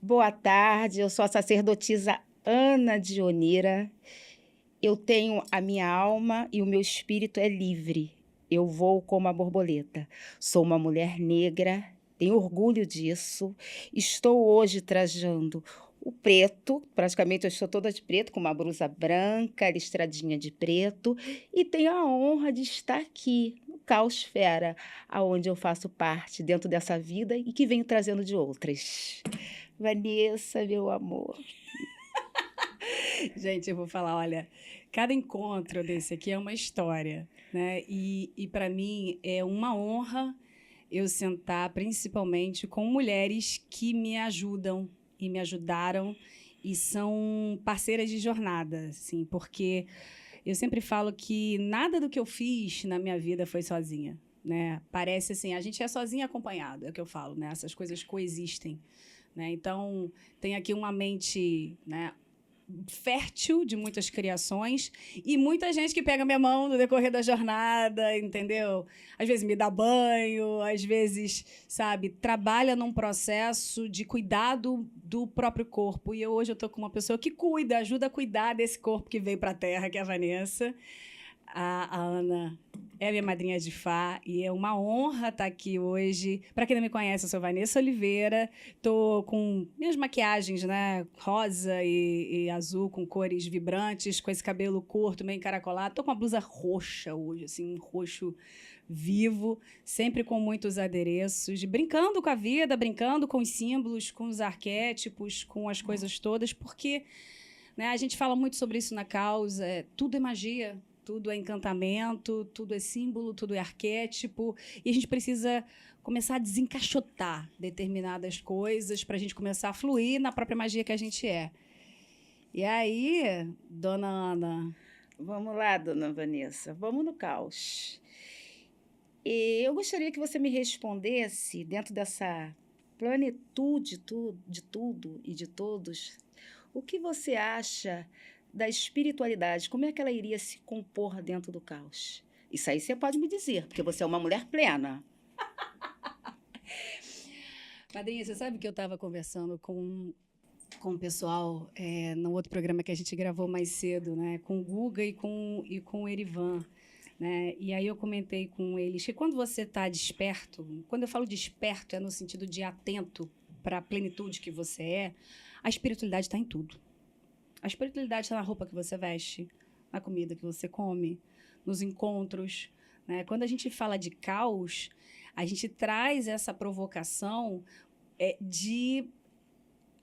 Boa tarde, eu sou a sacerdotisa Ana Dionira. Eu tenho a minha alma e o meu espírito é livre. Eu voo como a borboleta. Sou uma mulher negra, tenho orgulho disso. Estou hoje trajando o preto, praticamente eu estou toda de preto, com uma blusa branca, listradinha de preto, e tenho a honra de estar aqui no Caosfera, aonde eu faço parte dentro dessa vida e que venho trazendo de outras. Vanessa, meu amor. Gente, eu vou falar, olha, cada encontro desse aqui é uma história, né? E para mim é uma honra eu sentar principalmente com mulheres que me ajudam e me ajudaram e são parceiras de jornada, assim, porque eu sempre falo que nada do que eu fiz na minha vida foi sozinha, né? Parece assim, a gente é sozinha acompanhado, é o que eu falo, né? Essas coisas coexistem, né? Então, tem aqui uma mente, né, fértil de muitas criações e muita gente que pega minha mão no decorrer da jornada, entendeu? Às vezes me dá banho, às vezes, sabe, trabalha num processo de cuidado do próprio corpo. E hoje eu tô com uma pessoa que cuida, ajuda a cuidar desse corpo que veio para a Terra, que é a Vanessa. A Ana é minha madrinha de Fá e é uma honra estar aqui hoje. Para quem não me conhece, eu sou Vanessa Oliveira. Estou com minhas maquiagens, né, rosa e azul, com cores vibrantes, com esse cabelo curto, meio encaracolado. Estou com uma blusa roxa hoje, assim, um roxo vivo, sempre com muitos adereços, brincando com a vida, brincando com os símbolos, com os arquétipos, com as coisas todas, porque, né, a gente fala muito sobre isso na causa, tudo é magia, tudo é encantamento, tudo é símbolo, tudo é arquétipo, e a gente precisa começar a desencaixotar determinadas coisas para a gente começar a fluir na própria magia que a gente é. E aí, dona Ana? Vamos lá, dona Vanessa, vamos no caos. E eu gostaria que você me respondesse, dentro dessa plenitude de tudo e de todos, o que você acha da espiritualidade? Como é que ela iria se compor dentro do caos? Isso aí você pode me dizer, porque você é uma mulher plena. Madrinha, você sabe que eu estava conversando com o pessoal no outro programa que a gente gravou mais cedo, né? Com o Guga e com o Erivan. Né? E aí eu comentei com eles que quando você está desperto, quando eu falo desperto é no sentido de atento para a plenitude que você é, a espiritualidade está em tudo. A espiritualidade está na roupa que você veste, na comida que você come, nos encontros. Né? Quando a gente fala de caos, a gente traz essa provocação de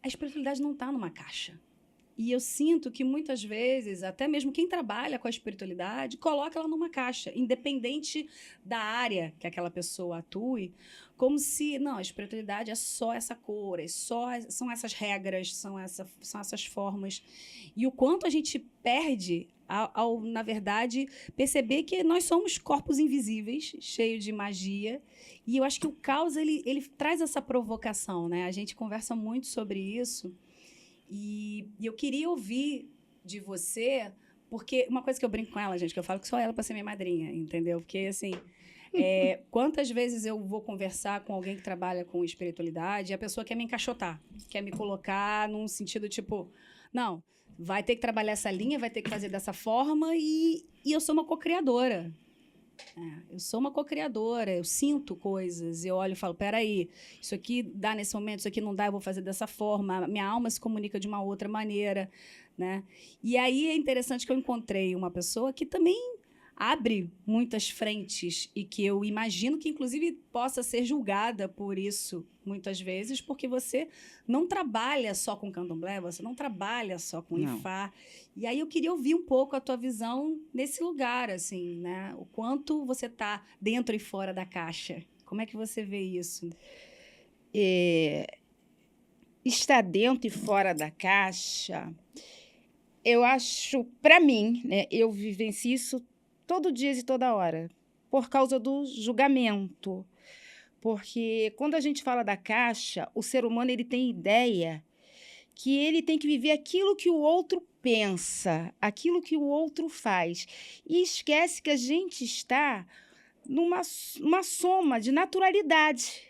a espiritualidade não está numa caixa. E eu sinto que muitas vezes, até mesmo quem trabalha com a espiritualidade, coloca ela numa caixa, independente da área que aquela pessoa atue, como se, não, a espiritualidade é só essa cor, são essas regras, são essas formas. E o quanto a gente perde ao, na verdade, perceber que nós somos corpos invisíveis, cheios de magia. E eu acho que o caos, ele traz essa provocação, né? A gente conversa muito sobre isso. E eu queria ouvir de você, porque uma coisa que eu brinco com ela, gente, que eu falo que só ela para ser minha madrinha, entendeu? Porque, assim, quantas vezes eu vou conversar com alguém que trabalha com espiritualidade e a pessoa quer me encaixotar, quer me colocar num sentido tipo, não, vai ter que trabalhar essa linha, vai ter que fazer dessa forma e eu sou uma co-criadora. Eu sou uma co-criadora, eu sinto coisas, eu olho e falo, peraí, isso aqui dá nesse momento, isso aqui não dá, eu vou fazer dessa forma, minha alma se comunica de uma outra maneira, né? E aí é interessante que eu encontrei uma pessoa que também abre muitas frentes e que eu imagino que, inclusive, possa ser julgada por isso, muitas vezes, porque você não trabalha só com candomblé, você não trabalha só com Não. ifá. E aí eu queria ouvir um pouco a tua visão nesse lugar, assim, né? O quanto você está dentro e fora da caixa. Como é que você vê isso? Estar dentro e fora da caixa, eu acho, para mim, né, eu vivencio isso todo dia e toda hora, por causa do julgamento. Porque quando a gente fala da caixa, o ser humano ele tem ideia que ele tem que viver aquilo que o outro pensa, aquilo que o outro faz. E esquece que a gente está numa uma soma de naturalidade.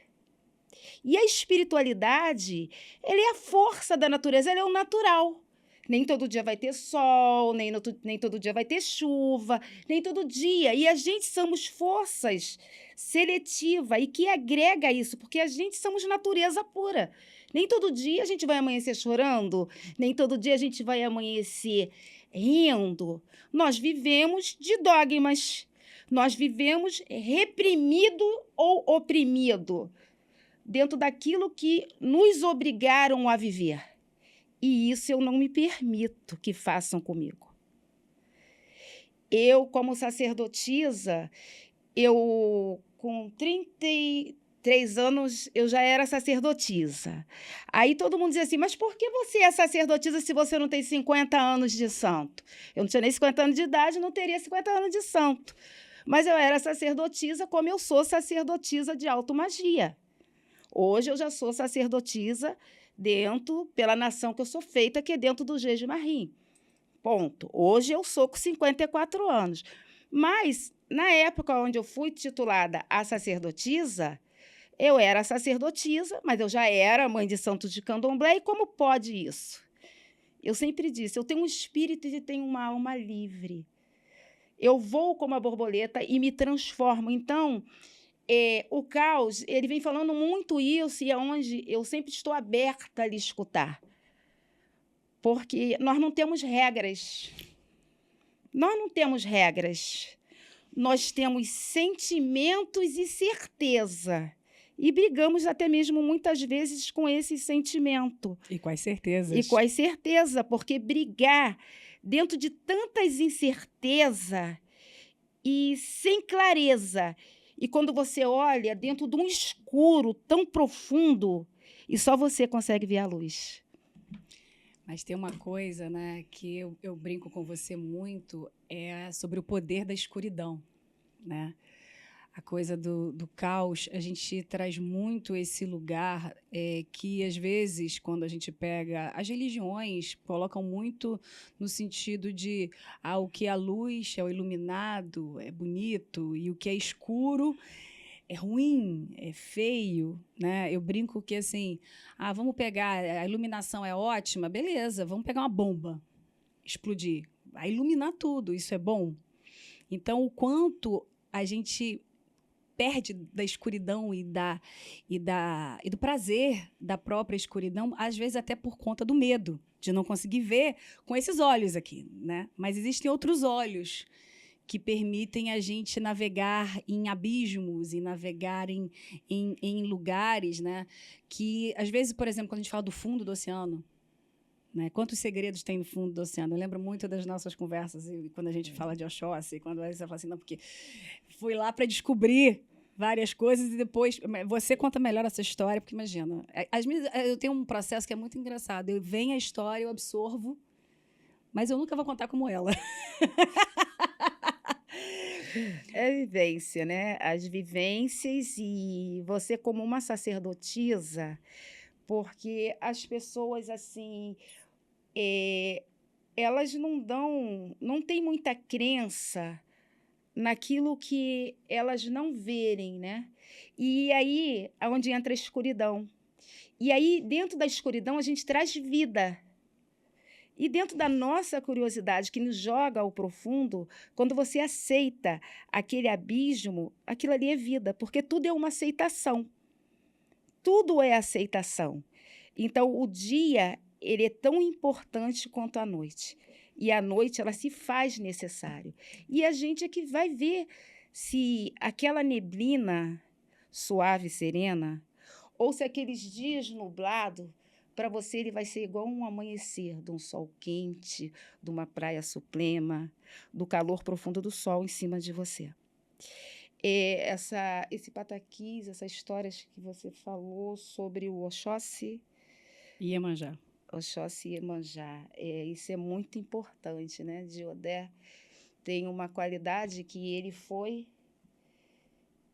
E a espiritualidade, ela é a força da natureza, ela é o natural. Nem todo dia vai ter sol, nem todo dia vai ter chuva, nem todo dia. E a gente somos forças seletiva e que agrega isso, porque a gente somos natureza pura. Nem todo dia a gente vai amanhecer chorando, nem todo dia a gente vai amanhecer rindo. Nós vivemos de dogmas, nós vivemos reprimido ou oprimido, dentro daquilo que nos obrigaram a viver. E isso eu não me permito que façam comigo. Eu, como sacerdotisa, com 33 anos, eu já era sacerdotisa. Aí todo mundo dizia assim, mas por que você é sacerdotisa se você não tem 50 anos de santo? Eu não tinha nem 50 anos de idade, não teria 50 anos de santo. Mas eu era sacerdotisa como eu sou sacerdotisa de automagia. Hoje eu já sou sacerdotisa pela nação que eu sou feita, que é dentro do Gege Marim. Ponto. Hoje eu sou com 54 anos. Mas, na época onde eu fui titulada a sacerdotisa, eu era sacerdotisa, mas eu já era mãe de santo de candomblé. E como pode isso? Eu sempre disse, eu tenho um espírito e tenho uma alma livre. Eu vou como a borboleta e me transformo. Então, o Caos, ele vem falando muito isso e é onde eu sempre estou aberta a lhe escutar. Porque nós não temos regras. Nós não temos regras. Nós temos sentimentos e certeza. E brigamos até mesmo muitas vezes com esse sentimento. E com as certezas. E com as certezas, porque brigar dentro de tantas incertezas e sem clareza. E quando você olha dentro de um escuro tão profundo, e só você consegue ver a luz. Mas tem uma coisa, né, que eu brinco com você muito, é sobre o poder da escuridão, né? A coisa do caos, a gente traz muito esse lugar que, às vezes, quando a gente pega... As religiões colocam muito no sentido de o que é a luz é o iluminado, é bonito, e o que é escuro é ruim, é feio, né? Eu brinco que, assim, vamos pegar... A iluminação é ótima, beleza, vamos pegar uma bomba, explodir. Vai iluminar tudo, isso é bom? Então, o quanto a gente perde da escuridão e do prazer da própria escuridão, às vezes até por conta do medo, de não conseguir ver com esses olhos aqui, né? Mas existem outros olhos que permitem a gente navegar em abismos e navegar em lugares, né? Que, às vezes, por exemplo, quando a gente fala do fundo do oceano, né? Quantos segredos tem no fundo do oceano? Eu lembro muito das nossas conversas, quando a gente fala de Oxóssi, quando você fala assim, não, porque fui lá para descobrir várias coisas e depois... Você conta melhor essa história, porque imagina, eu tenho um processo que é muito engraçado. Eu venho a história, eu absorvo, mas eu nunca vou contar como ela. É vivência, né? As vivências e você como uma sacerdotisa, porque as pessoas, assim, elas não têm muita crença naquilo que elas não verem, né? E aí é onde entra a escuridão. E aí, dentro da escuridão, a gente traz vida. E dentro da nossa curiosidade, que nos joga ao profundo, quando você aceita aquele abismo, aquilo ali é vida, porque tudo é uma aceitação. Tudo é aceitação. Então, o dia, ele é tão importante quanto a noite. E a noite, ela se faz necessário. E a gente é que vai ver se aquela neblina suave, serena, ou se aqueles dias nublados, para você ele vai ser igual um amanhecer de um sol quente, de uma praia suprema, do calor profundo do sol em cima de você. Esse pataquis, essas histórias que você falou sobre o Oxóssi... Iemanjá. Oxóssi e Iemanjá. Isso é muito importante, né? Diodé tem uma qualidade que ele foi...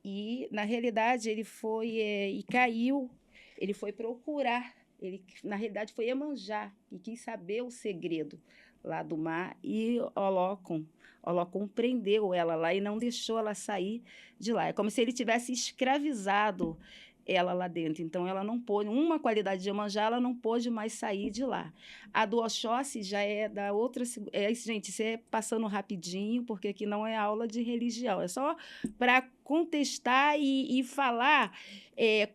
E, na realidade, ele foi e caiu, ele foi procurar, ele, na realidade, foi Iemanjá, e quis saber o segredo lá do mar, e Olokun prendeu ela lá e não deixou ela sair de lá. É como se ele tivesse escravizado ela lá dentro. Então, ela não pôde, uma qualidade de Iemanjá, ela não pôde mais sair de lá. A do Oxóssi já é da outra... gente, isso é passando rapidinho, porque aqui não é aula de religião, é só para contestar e falar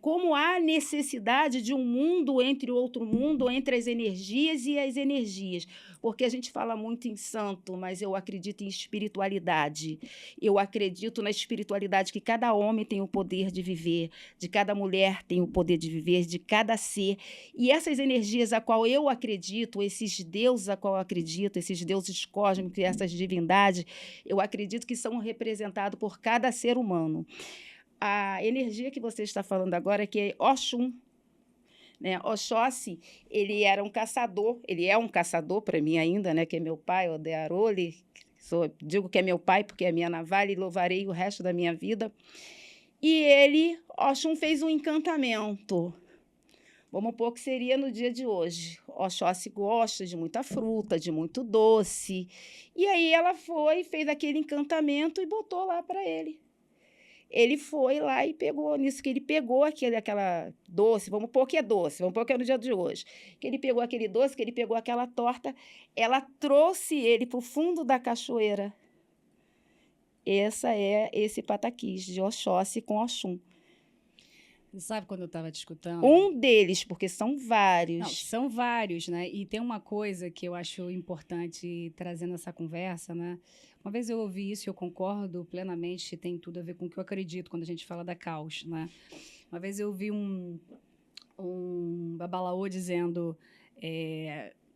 como há necessidade de um mundo entre o outro mundo, entre as energias e as energias. Porque a gente fala muito em santo, mas eu acredito em espiritualidade. Eu acredito na espiritualidade que cada homem tem o poder de viver, de cada mulher tem o poder de viver, de cada ser. E essas energias a qual eu acredito, esses deuses a qual eu acredito, esses deuses cósmicos, essas divindades, eu acredito que são representados por cada ser humano. A energia que você está falando agora, que é Oxum, né? Oxóssi, ele era um caçador, ele é um caçador para mim ainda, né? Que é meu pai, Odearoli, digo que é meu pai porque é minha navalha e louvarei o resto da minha vida. E ele, Oxum, fez um encantamento. Vamos pôr que seria no dia de hoje. Oxóssi gosta de muita fruta, de muito doce. E aí ela foi, fez aquele encantamento e botou lá para ele. Ele foi lá e pegou, nisso que ele pegou aquela doce, vamos pôr que é doce, vamos pôr que é no dia de hoje, que ele pegou aquele doce, que ele pegou aquela torta, ela trouxe ele para o fundo da cachoeira. Esse pataquis de Oxóssi com Oxum. Você sabe quando eu estava te escutando? Um deles, porque são vários. Não, são vários, né? E tem uma coisa que eu acho importante trazer nessa conversa, né? Uma vez eu ouvi isso e eu concordo plenamente, tem tudo a ver com o que eu acredito quando a gente fala da caos, né? Uma vez eu ouvi um babalaô dizendo...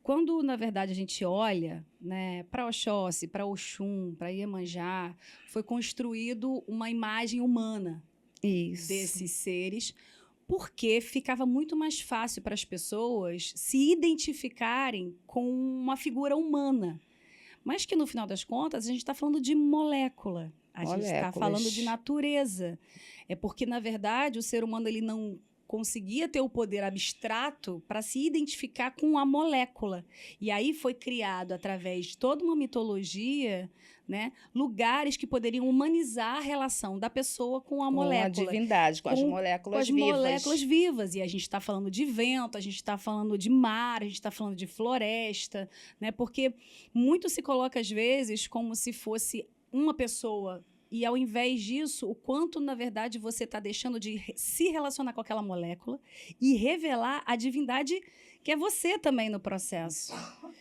quando, na verdade, a gente olha, né, para Oxóssi, para Oxum, para Iemanjá, foi construído uma imagem humana desses seres, porque ficava muito mais fácil para as pessoas se identificarem com uma figura humana. Mas que, no final das contas, a gente está falando de molécula, a gente está falando de natureza. É porque, na verdade, o ser humano ele não conseguia ter o poder abstrato para se identificar com a molécula. E aí foi criado, através de toda uma mitologia, né, lugares que poderiam humanizar a relação da pessoa com a molécula. Com a divindade, com as moléculas vivas. Com as moléculas vivas. E a gente está falando de vento, a gente está falando de mar, a gente está falando de floresta, né, porque muito se coloca, às vezes, como se fosse uma pessoa. E, ao invés disso, o quanto, na verdade, você está deixando de se relacionar com aquela molécula e revelar a divindade que é você também no processo.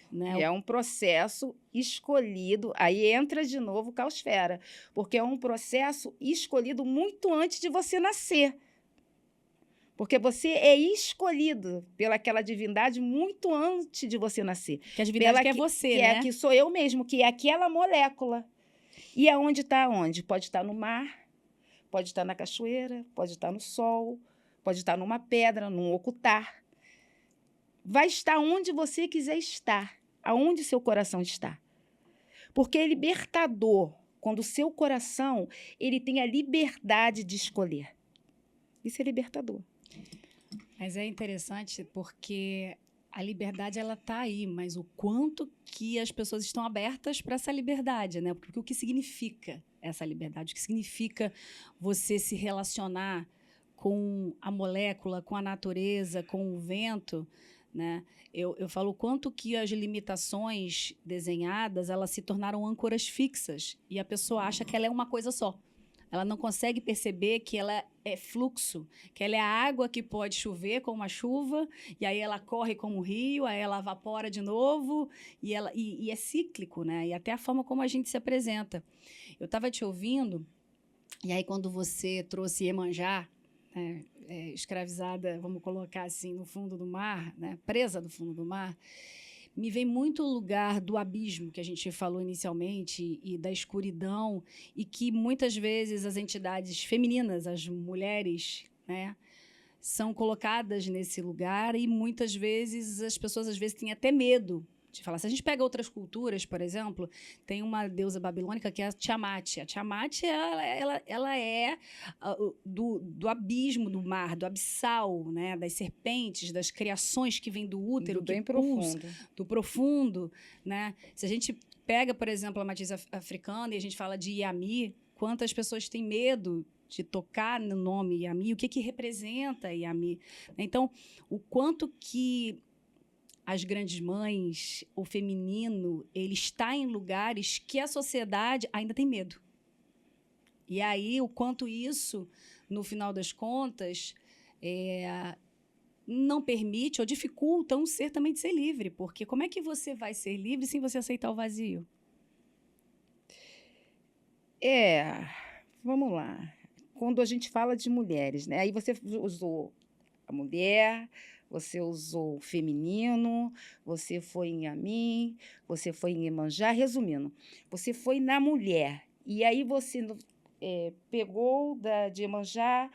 Né? É um processo escolhido, aí entra de novo o Caosfera, porque é um processo escolhido muito antes de você nascer. Porque você é escolhido pelaquela divindade muito antes de você nascer. Que a divindade que é você, né? Que sou eu mesmo, que é aquela molécula. E aonde está? Onde? Pode estar no mar, pode estar na cachoeira, pode estar no sol, pode estar numa pedra, num ocultar. Vai estar onde você quiser estar, aonde seu coração está. Porque é libertador, quando o seu coração ele tem a liberdade de escolher. Isso é libertador. Mas é interessante porque a liberdade ela está aí, mas o quanto que as pessoas estão abertas para essa liberdade, né? Porque o que significa essa liberdade? O que significa você se relacionar com a molécula, com a natureza, com o vento, né? Eu falo o quanto que as limitações desenhadas elas se tornaram âncoras fixas e a pessoa acha que ela é uma coisa só. Ela não consegue perceber que ela é fluxo, que ela é a água que pode chover como uma chuva, e aí ela corre como um rio, aí ela evapora de novo, e é cíclico, né? E até a forma como a gente se apresenta. Eu estava te ouvindo, e aí quando você trouxe Iemanjá, né, escravizada, vamos colocar assim, no fundo do mar, né, presa no fundo do mar, me vem muito o lugar do abismo que a gente falou inicialmente e da escuridão e que muitas vezes as entidades femininas, as mulheres, né, são colocadas nesse lugar e muitas vezes as pessoas às vezes têm até medo de falar. Se a gente pega outras culturas, por exemplo, tem uma deusa babilônica que é a Tiamat. A Tiamat ela é do abismo do mar, do abissal, né? Das serpentes, das criações que vêm do útero, do bem profundo. Do profundo. Né? Se a gente pega, por exemplo, a matriz africana e a gente fala de Yami, quantas pessoas têm medo de tocar no nome Yami, o que representa Yami. Então, o quanto que as grandes mães, o feminino, ele está em lugares que a sociedade ainda tem medo. E aí, o quanto isso, no final das contas, não permite ou dificulta um ser também de ser livre. Porque como é que você vai ser livre sem você aceitar o vazio? Vamos lá. Quando a gente fala de mulheres, né? Aí você usou a mulher, você usou o feminino, você foi em Yami, você foi em Iemanjá. Resumindo, você foi na mulher. E aí você pegou de Iemanjá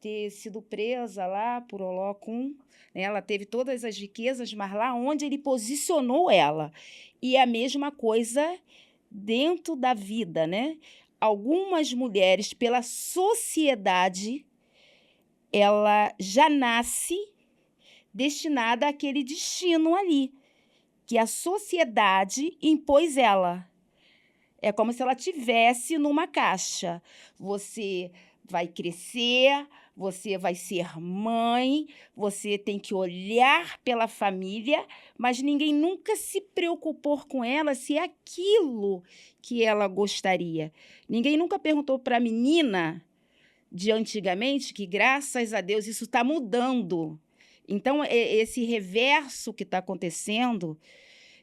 ter sido presa lá por Olokun, né? Ela teve todas as riquezas, mas lá onde ele posicionou ela. E a mesma coisa dentro da vida, né? Algumas mulheres, pela sociedade, ela já nasce destinada àquele destino ali, que a sociedade impôs ela. É como se ela tivesse numa caixa. Você vai crescer, você vai ser mãe, você tem que olhar pela família, mas ninguém nunca se preocupou com ela se é aquilo que ela gostaria. Ninguém nunca perguntou para a menina de antigamente, que graças a Deus isso está mudando. Então, esse reverso que está acontecendo,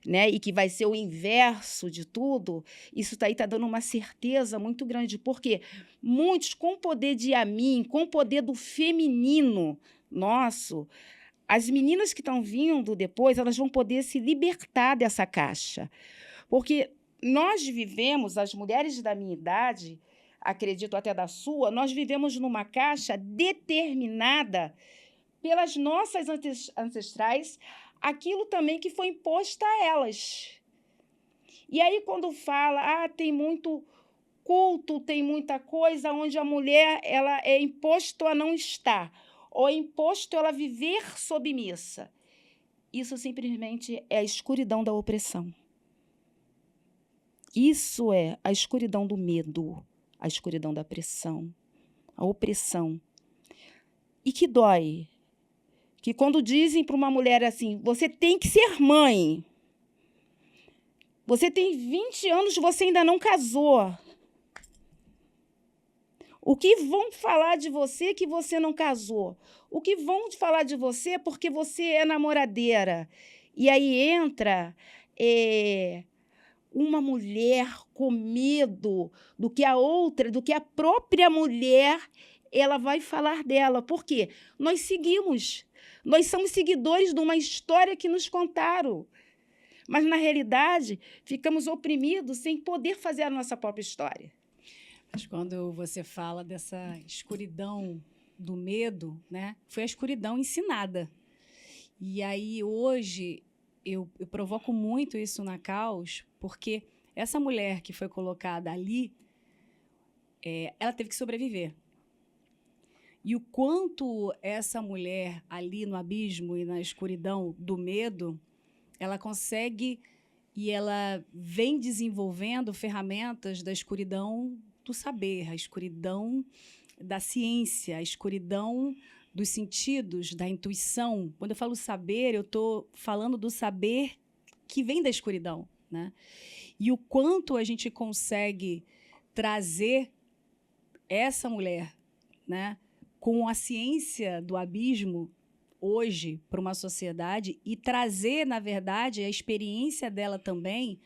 né, e que vai ser o inverso de tudo, isso tá dando uma certeza muito grande, porque muitos, com o poder de Yami, com o poder do feminino nosso, as meninas que estão vindo depois, elas vão poder se libertar dessa caixa. Porque nós vivemos, as mulheres da minha idade, acredito até da sua, nós vivemos numa caixa determinada pelas nossas ancestrais, aquilo também que foi imposto a elas. E aí, quando fala, tem muito culto, tem muita coisa onde a mulher ela é imposto a não estar, ou é imposto ela viver submissa. Isso simplesmente é a escuridão da opressão. Isso é a escuridão do medo, a escuridão da pressão, a opressão. E que dói. Que quando dizem para uma mulher assim, você tem que ser mãe. Você tem 20 anos, você ainda não casou. O que vão falar de você que você não casou? O que vão falar de você porque você é namoradeira? E aí entra uma mulher com medo do que a outra, do que a própria mulher, ela vai falar dela. Por quê? Nós seguimos. Nós somos seguidores de uma história que nos contaram. Mas, na realidade, ficamos oprimidos sem poder fazer a nossa própria história. Mas quando você fala dessa escuridão do medo, né, foi a escuridão ensinada. E aí, hoje, eu provoco muito isso na Caos, porque essa mulher que foi colocada ali, ela teve que sobreviver. E o quanto essa mulher ali no abismo e na escuridão do medo, ela consegue e ela vem desenvolvendo ferramentas da escuridão do saber, a escuridão da ciência, a escuridão dos sentidos, da intuição. Quando eu falo saber, eu estou falando do saber que vem da escuridão, né? E o quanto a gente consegue trazer essa mulher, né, com a ciência do abismo hoje para uma sociedade e trazer, na verdade, a experiência dela também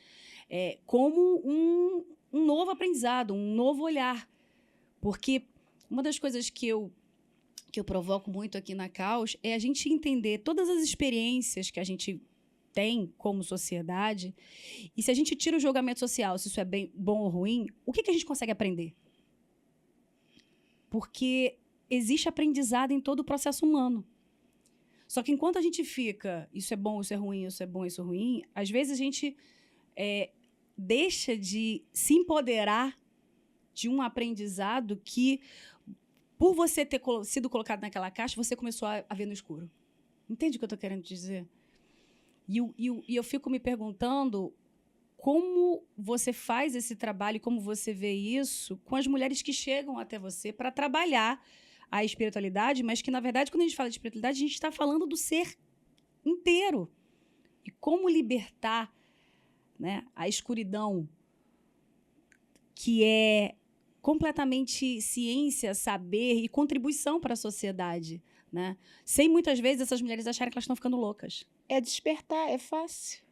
como um novo aprendizado, um novo olhar. Porque uma das coisas que eu provoco muito aqui na Caos é a gente entender todas as experiências que a gente tem como sociedade e se a gente tira o julgamento social, se isso é bom ou ruim, o que a gente consegue aprender? Porque existe aprendizado em todo o processo humano. Só que enquanto a gente fica, isso é bom, isso é ruim, isso é bom, isso é ruim, às vezes a gente deixa de se empoderar de um aprendizado que, por você ter sido colocado naquela caixa, você começou a ver no escuro. Entende o que eu estou querendo dizer? E eu fico me perguntando como você faz esse trabalho, como você vê isso com as mulheres que chegam até você para trabalhar a espiritualidade, mas que, na verdade, quando a gente fala de espiritualidade, a gente está falando do ser inteiro. E como libertar, né, a escuridão, que é completamente ciência, saber e contribuição para a sociedade, né? Sem muitas vezes essas mulheres acharem que elas estão ficando loucas. É despertar, é fácil.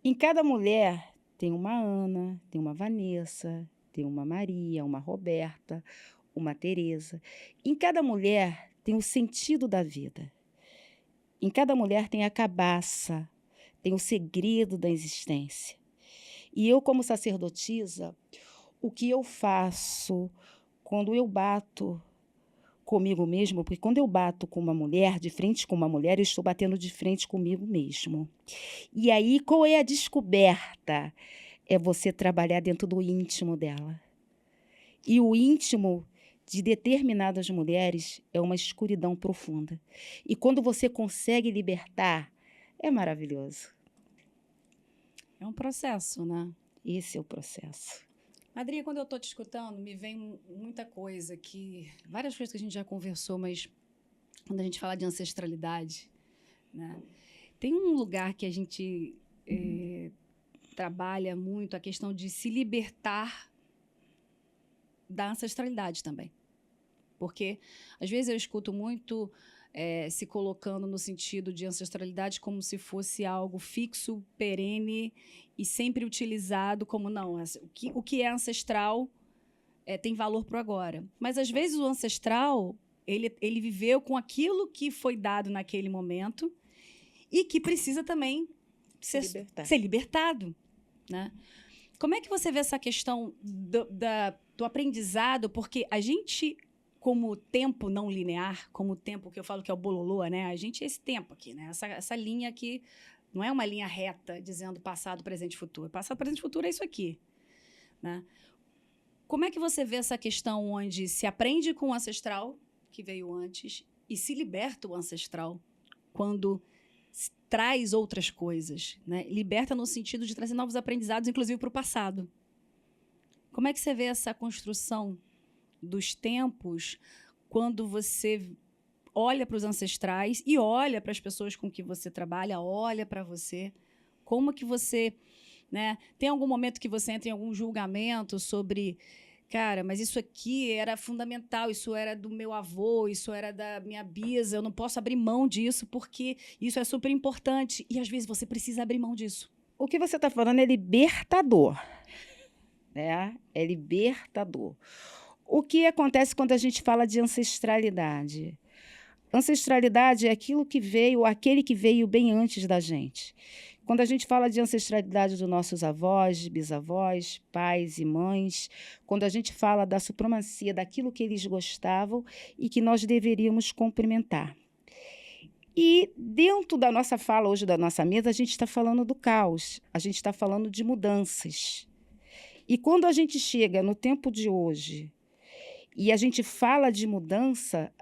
Em cada mulher tem uma Ana, tem uma Vanessa, tem uma Maria, uma Roberta, uma Teresa. Em cada mulher tem o sentido da vida. Em cada mulher tem a cabaça, tem o segredo da existência. E eu, como sacerdotisa, o que eu faço quando eu bato comigo mesmo, porque quando eu bato com uma mulher, de frente com uma mulher, eu estou batendo de frente comigo mesmo. E aí, qual é a descoberta? É você trabalhar dentro do íntimo dela. E o íntimo de determinadas mulheres é uma escuridão profunda. E quando você consegue libertar, é maravilhoso. É um processo, né? Esse é o processo. Madrinha, quando eu estou te escutando, me vem muita coisa várias coisas que a gente já conversou, mas quando a gente fala de ancestralidade, né? Tem um lugar que a gente trabalha muito, a questão de se libertar da ancestralidade também. Porque, às vezes, eu escuto muito se colocando no sentido de ancestralidade como se fosse algo fixo, perene e sempre utilizado como, não, o que é ancestral tem valor para o agora. Mas, às vezes, o ancestral, ele viveu com aquilo que foi dado naquele momento e que precisa também ser libertado, né? Como é que você vê essa questão do aprendizado? Porque a gente, como tempo não linear, como o tempo que eu falo que é o bololô, né? A gente é esse tempo aqui, né? Essa linha aqui não é uma linha reta dizendo passado, presente e futuro. Passado, presente e futuro é isso aqui, né? Como é que você vê essa questão onde se aprende com o ancestral, que veio antes, e se liberta o ancestral quando traz outras coisas, né? Liberta no sentido de trazer novos aprendizados, inclusive para o passado. Como é que você vê essa construção dos tempos quando você olha para os ancestrais e olha para as pessoas com que você trabalha, olha para você? Como que você, né? Tem algum momento que você entra em algum julgamento sobre, cara, mas isso aqui era fundamental, isso era do meu avô, isso era da minha bisa, eu não posso abrir mão disso porque isso é super importante. E, às vezes, você precisa abrir mão disso. O que você está falando é libertador, né? É libertador. O que acontece quando a gente fala de ancestralidade? Ancestralidade é aquilo que veio, aquele que veio bem antes da gente. Quando a gente fala de ancestralidade dos nossos avós, bisavós, pais e mães, quando a gente fala da supremacia daquilo que eles gostavam e que nós deveríamos cumprimentar. E dentro da nossa fala hoje, da nossa mesa, a gente está falando do caos, a gente está falando de mudanças. E quando a gente chega no tempo de hoje e a gente fala de mudança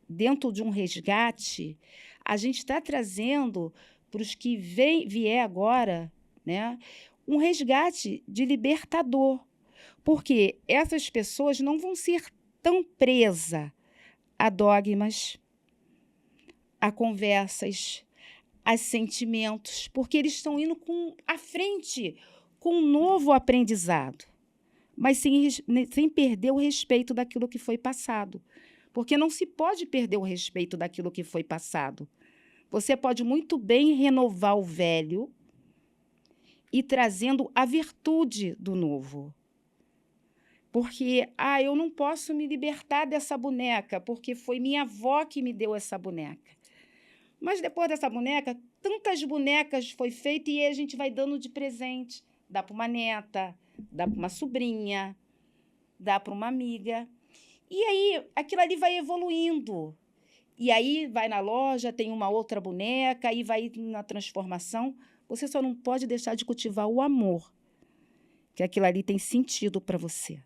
dentro de um resgate, a gente está trazendo para os que vier agora, né, um resgate de libertador, porque essas pessoas não vão ser tão presas a dogmas, a conversas, a sentimentos, porque eles estão indo à frente com um novo aprendizado, mas sem perder o respeito daquilo que foi passado, porque não se pode perder o respeito daquilo que foi passado. Você pode muito bem renovar o velho e trazendo a virtude do novo. Porque, eu não posso me libertar dessa boneca, porque foi minha avó que me deu essa boneca. Mas depois dessa boneca, tantas bonecas foi feita e a gente vai dando de presente. Dá para uma neta, dá para uma sobrinha, dá para uma amiga. E aí, aquilo ali vai evoluindo. E aí, vai na loja, tem uma outra boneca, aí vai na transformação. Você só não pode deixar de cultivar o amor, que aquilo ali tem sentido para você.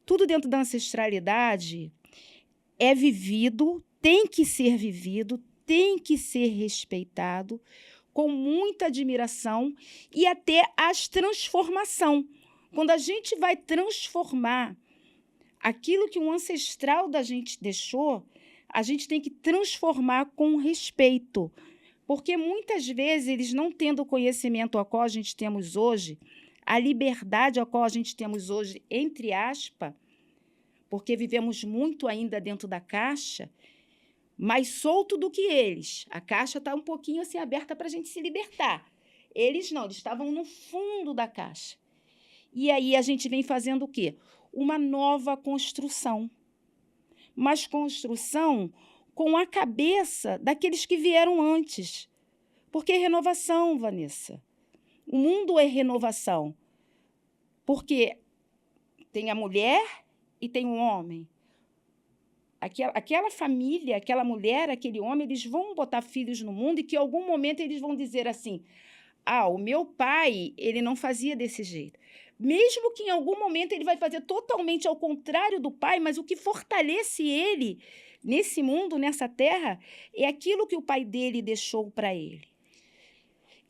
Tudo dentro da ancestralidade é vivido, tem que ser vivido, tem que ser respeitado com muita admiração e até as transformação. Quando a gente vai transformar aquilo que um ancestral da gente deixou, a gente tem que transformar com respeito. Porque muitas vezes eles não tendo o conhecimento ao qual a gente temos hoje, a liberdade ao qual a gente temos hoje, entre aspas, porque vivemos muito ainda dentro da caixa, mais solto do que eles. A caixa está um pouquinho assim aberta para a gente se libertar. Eles não, eles estavam no fundo da caixa. E aí a gente vem fazendo o quê? Uma nova construção. Mas construção com a cabeça daqueles que vieram antes. Porque é renovação, Vanessa. O mundo é renovação. Porque tem a mulher e tem o homem. Aquela família, aquela mulher, aquele homem, eles vão botar filhos no mundo e que em algum momento eles vão dizer assim, o meu pai, ele não fazia desse jeito. Mesmo que em algum momento ele vai fazer totalmente ao contrário do pai, mas o que fortalece ele nesse mundo, nessa terra, é aquilo que o pai dele deixou para ele.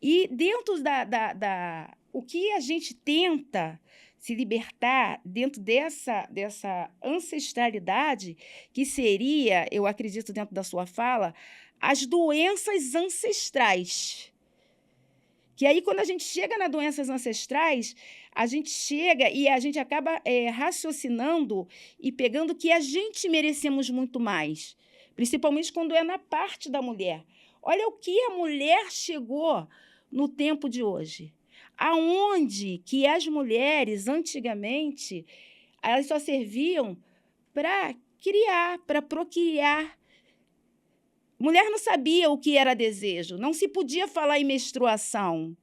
E dentro o que a gente tenta se libertar dentro dessa ancestralidade, que seria, eu acredito dentro da sua fala, as doenças ancestrais. Que aí, quando a gente chega nas doenças ancestrais, a gente chega e a gente acaba raciocinando e pegando que a gente merecemos muito mais, principalmente quando é na parte da mulher. Olha o que a mulher chegou no tempo de hoje. Aonde que as mulheres, antigamente, elas só serviam para criar, para procriar. Mulher não sabia o que era desejo, não se podia falar em menstruação.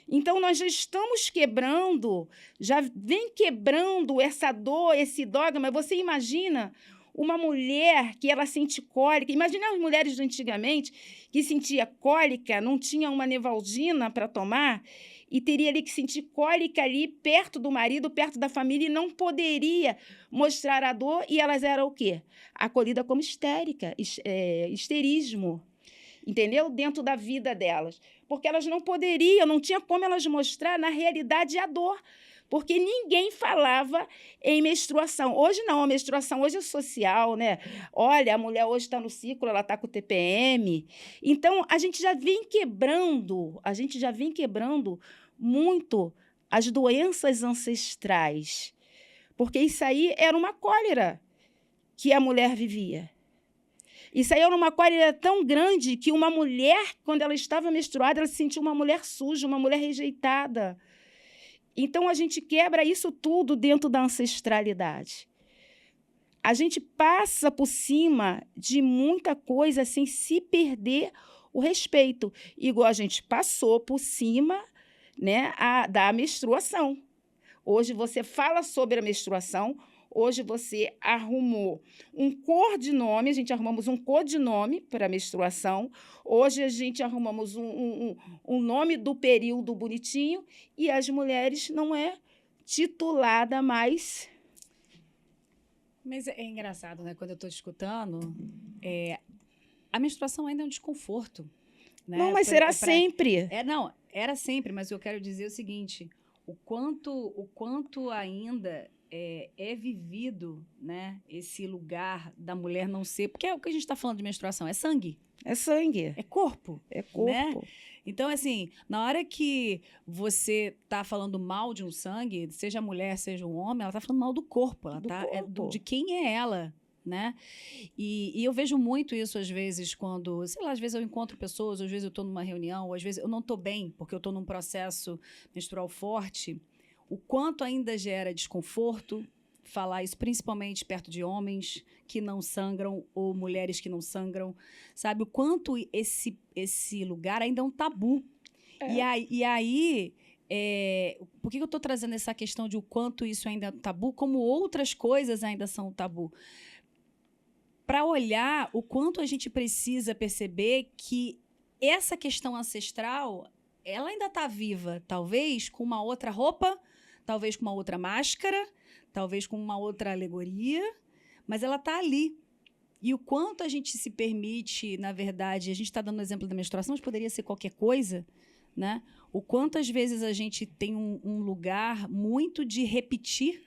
Então, nós já estamos quebrando, já vem quebrando essa dor, esse dogma. Você imagina uma mulher que ela sente cólica. Imagina as mulheres de antigamente que sentia cólica, não tinha uma Nevalgina para tomar e teria ali que sentir cólica ali perto do marido, perto da família e não poderia mostrar a dor e elas eram o quê? Acolhida como histérica, histerismo, entendeu? Dentro da vida delas. Porque elas não poderiam, não tinha como elas mostrar na realidade a dor. Porque ninguém falava em menstruação. Hoje não, a menstruação hoje é social, né? Olha, a mulher hoje está no ciclo, ela está com TPM. Então, a gente já vem quebrando muito as doenças ancestrais. Porque isso aí era uma cólera que a mulher vivia. Isso aí era uma cólera tão grande que uma mulher, quando ela estava menstruada, ela se sentia uma mulher suja, uma mulher rejeitada. Então, a gente quebra isso tudo dentro da ancestralidade. A gente passa por cima de muita coisa sem se perder o respeito. Igual a gente passou por cima, né, da menstruação. Hoje você fala sobre a menstruação, hoje você arrumou um codinome, a gente arrumamos um codinome para a menstruação, hoje a gente arrumamos um nome do período bonitinho e as mulheres não é titulada mais. Mas é engraçado, né? Quando eu estou te escutando, a menstruação ainda é um desconforto. Né? Não, mas será sempre. Não, era sempre, mas eu quero dizer o seguinte, o quanto ainda é vivido, né, esse lugar da mulher não ser... Porque é o que a gente está falando de menstruação, é sangue. É sangue. É corpo. É corpo. Né? Então, assim, na hora que você está falando mal de um sangue, seja mulher, seja um homem, ela está falando mal do corpo. Ela de quem é ela, né? E eu vejo muito isso, às vezes, quando... Sei lá, às vezes eu encontro pessoas, às vezes eu estou numa reunião, ou às vezes eu não estou bem, porque eu estou num processo menstrual forte. O quanto ainda gera desconforto falar isso, principalmente perto de homens que não sangram ou mulheres que não sangram, sabe? O quanto esse lugar ainda é um tabu. E aí por que eu estou trazendo essa questão de o quanto isso ainda é um tabu, como outras coisas ainda são um tabu? Para olhar o quanto a gente precisa perceber que essa questão ancestral, ela ainda está viva, talvez com uma outra roupa, talvez com uma outra máscara, talvez com uma outra alegoria, mas ela está ali. E o quanto a gente se permite, na verdade, a gente está dando o exemplo da menstruação, mas poderia ser qualquer coisa, né? O quanto às vezes a gente tem um lugar muito de repetir.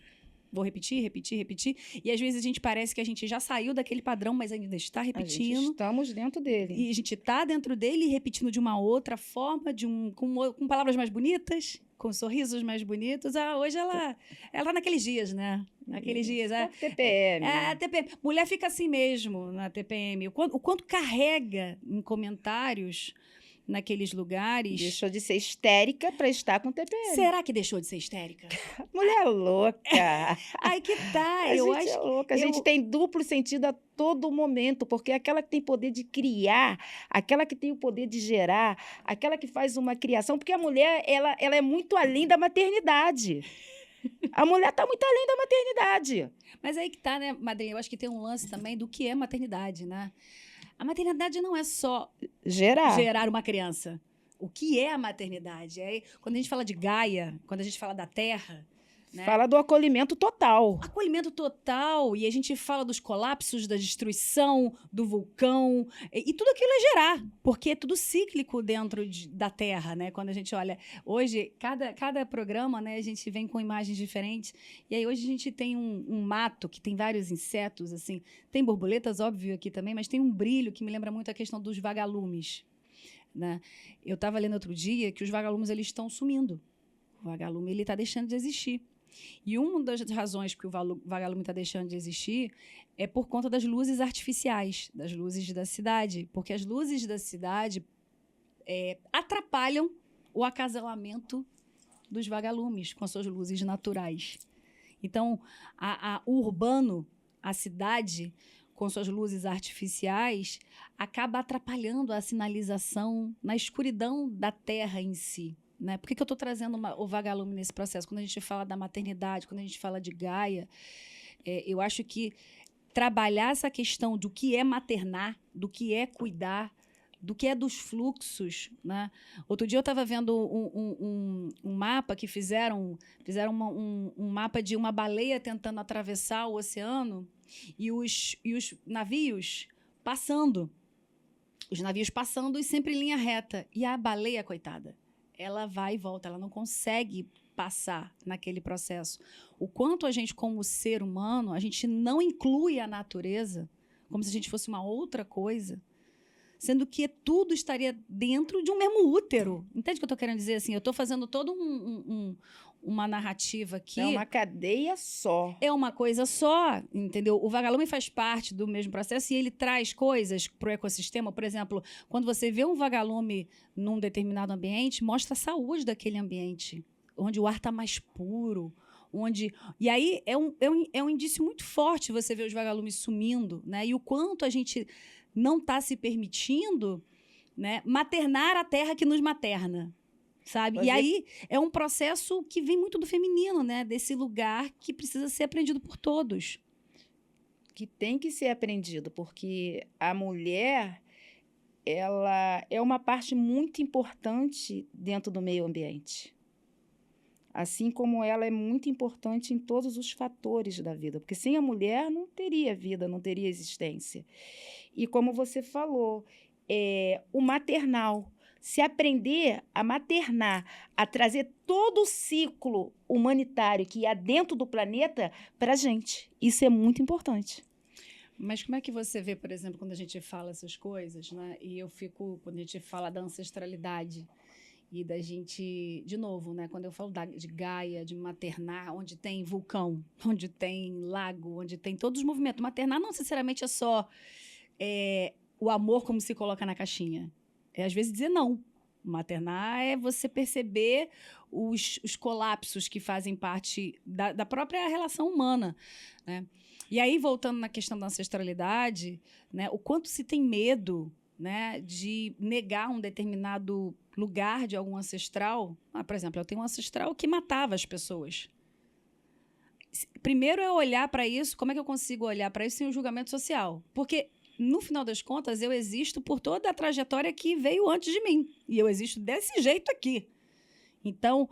Vou repetir, repetir, repetir. E às vezes a gente parece que a gente já saiu daquele padrão, mas ainda está repetindo. Estamos dentro dele. E a gente está dentro dele repetindo de uma outra forma, com palavras mais bonitas, com sorrisos mais bonitos. Hoje ela tá naqueles dias, né? Naqueles dias. TPM. TPM. Mulher fica assim mesmo na TPM. O quanto carrega em comentários naqueles lugares. Deixou de ser histérica para estar com TPM. Será que deixou de ser histérica? Mulher louca. Aí que tá. A gente é louca. A gente tem duplo sentido a todo momento, porque aquela que tem poder de criar, aquela que tem o poder de gerar, aquela que faz uma criação, porque a mulher ela é muito além da maternidade. A mulher está muito além da maternidade. Mas aí que tá, né, madrinha? Eu acho que tem um lance também do que é maternidade, né? A maternidade não é só gerar uma criança. O que é a maternidade? Quando a gente fala de Gaia, quando a gente fala da Terra, né? Fala do acolhimento total. Acolhimento total. E a gente fala dos colapsos, da destruição, do vulcão. E tudo aquilo é gerar, porque é tudo cíclico dentro da Terra, né? Quando a gente olha... Hoje, cada programa, né, a gente vem com imagens diferentes. E aí hoje a gente tem um mato que tem vários insetos, assim. Tem borboletas, óbvio, aqui também, mas tem um brilho que me lembra muito a questão dos vagalumes, né? Eu estava lendo outro dia que os vagalumes eles estão sumindo. O vagalume ele está deixando de existir. E uma das razões que o vagalume está deixando de existir é por conta das luzes artificiais, das luzes da cidade. Porque as luzes da cidade atrapalham o acasalamento dos vagalumes com as suas luzes naturais. Então, o urbano, a cidade, com suas luzes artificiais, acaba atrapalhando a sinalização na escuridão da terra em si. Né? Por que eu estou trazendo o vagalume nesse processo? Quando a gente fala da maternidade, quando a gente fala de Gaia, eu acho que trabalhar essa questão do que é maternar, do que é cuidar, do que é dos fluxos. Né? Outro dia eu estava vendo um mapa que fizeram um mapa de uma baleia tentando atravessar o oceano e os navios passando. Os navios passando e sempre em linha reta. E a baleia, coitada, ela vai e volta, ela não consegue passar naquele processo. O quanto a gente, como ser humano, a gente não inclui a natureza como se a gente fosse uma outra coisa, sendo que tudo estaria dentro de um mesmo útero. Entende o que eu estou querendo dizer? Assim, eu estou fazendo toda uma narrativa aqui. É uma cadeia só. É uma coisa só, entendeu? O vagalume faz parte do mesmo processo e ele traz coisas para o ecossistema. Por exemplo, quando você vê um vagalume num determinado ambiente, mostra a saúde daquele ambiente, onde o ar está mais puro, E aí é um indício muito forte você ver os vagalumes sumindo, né? E o quanto a gente não está se permitindo, né, maternar a terra que nos materna. Sabe? E aí é um processo que vem muito do feminino, né? Desse lugar que precisa ser aprendido por todos. Que tem que ser aprendido, porque a mulher ela é uma parte muito importante dentro do meio ambiente. Assim como ela é muito importante em todos os fatores da vida, porque sem a mulher não teria vida, não teria existência. E como você falou, o maternal, se aprender a maternar, a trazer todo o ciclo humanitário que há dentro do planeta para a gente. Isso é muito importante. Mas como é que você vê, por exemplo, quando a gente fala essas coisas, né? E quando a gente fala da ancestralidade e da gente, de novo, né? Quando eu falo de Gaia, de maternar, onde tem vulcão, onde tem lago, onde tem todos os movimentos. Maternar não necessariamente é só o amor como se coloca na caixinha. É, às vezes, dizer não. Maternar é você perceber os colapsos que fazem parte da própria relação humana, né? E aí, voltando na questão da ancestralidade, né, o quanto se tem medo, né, de negar um determinado lugar de algum ancestral. Por exemplo, eu tenho um ancestral que matava as pessoas. Primeiro é olhar para isso, como é que eu consigo olhar para isso sem o julgamento social? Porque no final das contas, eu existo por toda a trajetória que veio antes de mim. E eu existo desse jeito aqui. Então,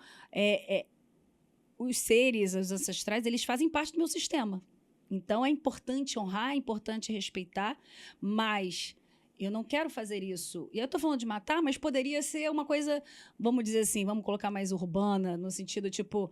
os seres, os ancestrais, eles fazem parte do meu sistema. Então, é importante honrar, é importante respeitar, mas eu não quero fazer isso. E eu estou falando de matar, mas poderia ser uma coisa, vamos dizer assim, vamos colocar mais urbana, no sentido tipo,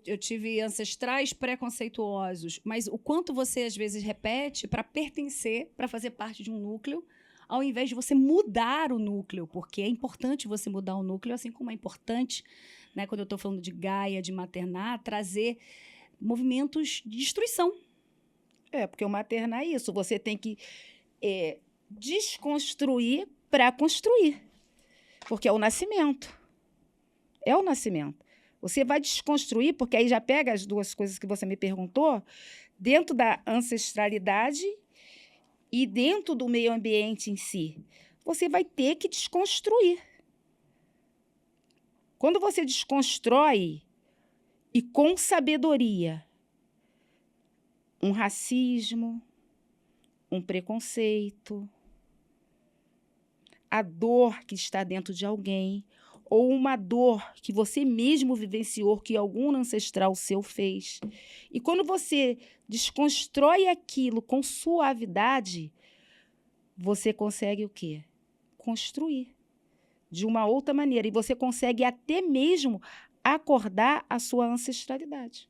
eu tive ancestrais preconceituosos, mas o quanto você às vezes repete para pertencer, para fazer parte de um núcleo, ao invés de você mudar o núcleo, porque é importante você mudar o núcleo, assim como é importante, né, quando eu estou falando de Gaia, de maternar, trazer movimentos de destruição. Porque o maternar é isso. Você tem que desconstruir para construir. Porque é o nascimento. É o nascimento. Você vai desconstruir, porque aí já pega as duas coisas que você me perguntou, dentro da ancestralidade e dentro do meio ambiente em si. Você vai ter que desconstruir. Quando você desconstrói, e com sabedoria, um racismo, um preconceito, a dor que está dentro de alguém, ou uma dor que você mesmo vivenciou, que algum ancestral seu fez. E quando você desconstrói aquilo com suavidade, você consegue o quê? Construir de uma outra maneira. E você consegue até mesmo acordar a sua ancestralidade.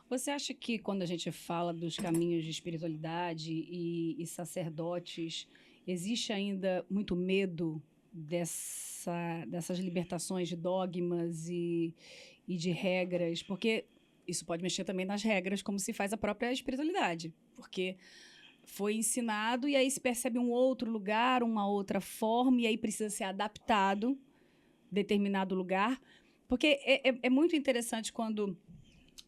Você acha que quando a gente fala dos caminhos de espiritualidade e sacerdotes, existe ainda muito medo dessas libertações de dogmas e de regras? Porque isso pode mexer também nas regras, como se faz a própria espiritualidade. Porque foi ensinado e aí se percebe um outro lugar, uma outra forma, e aí precisa ser adaptado determinado lugar. Porque é muito interessante quando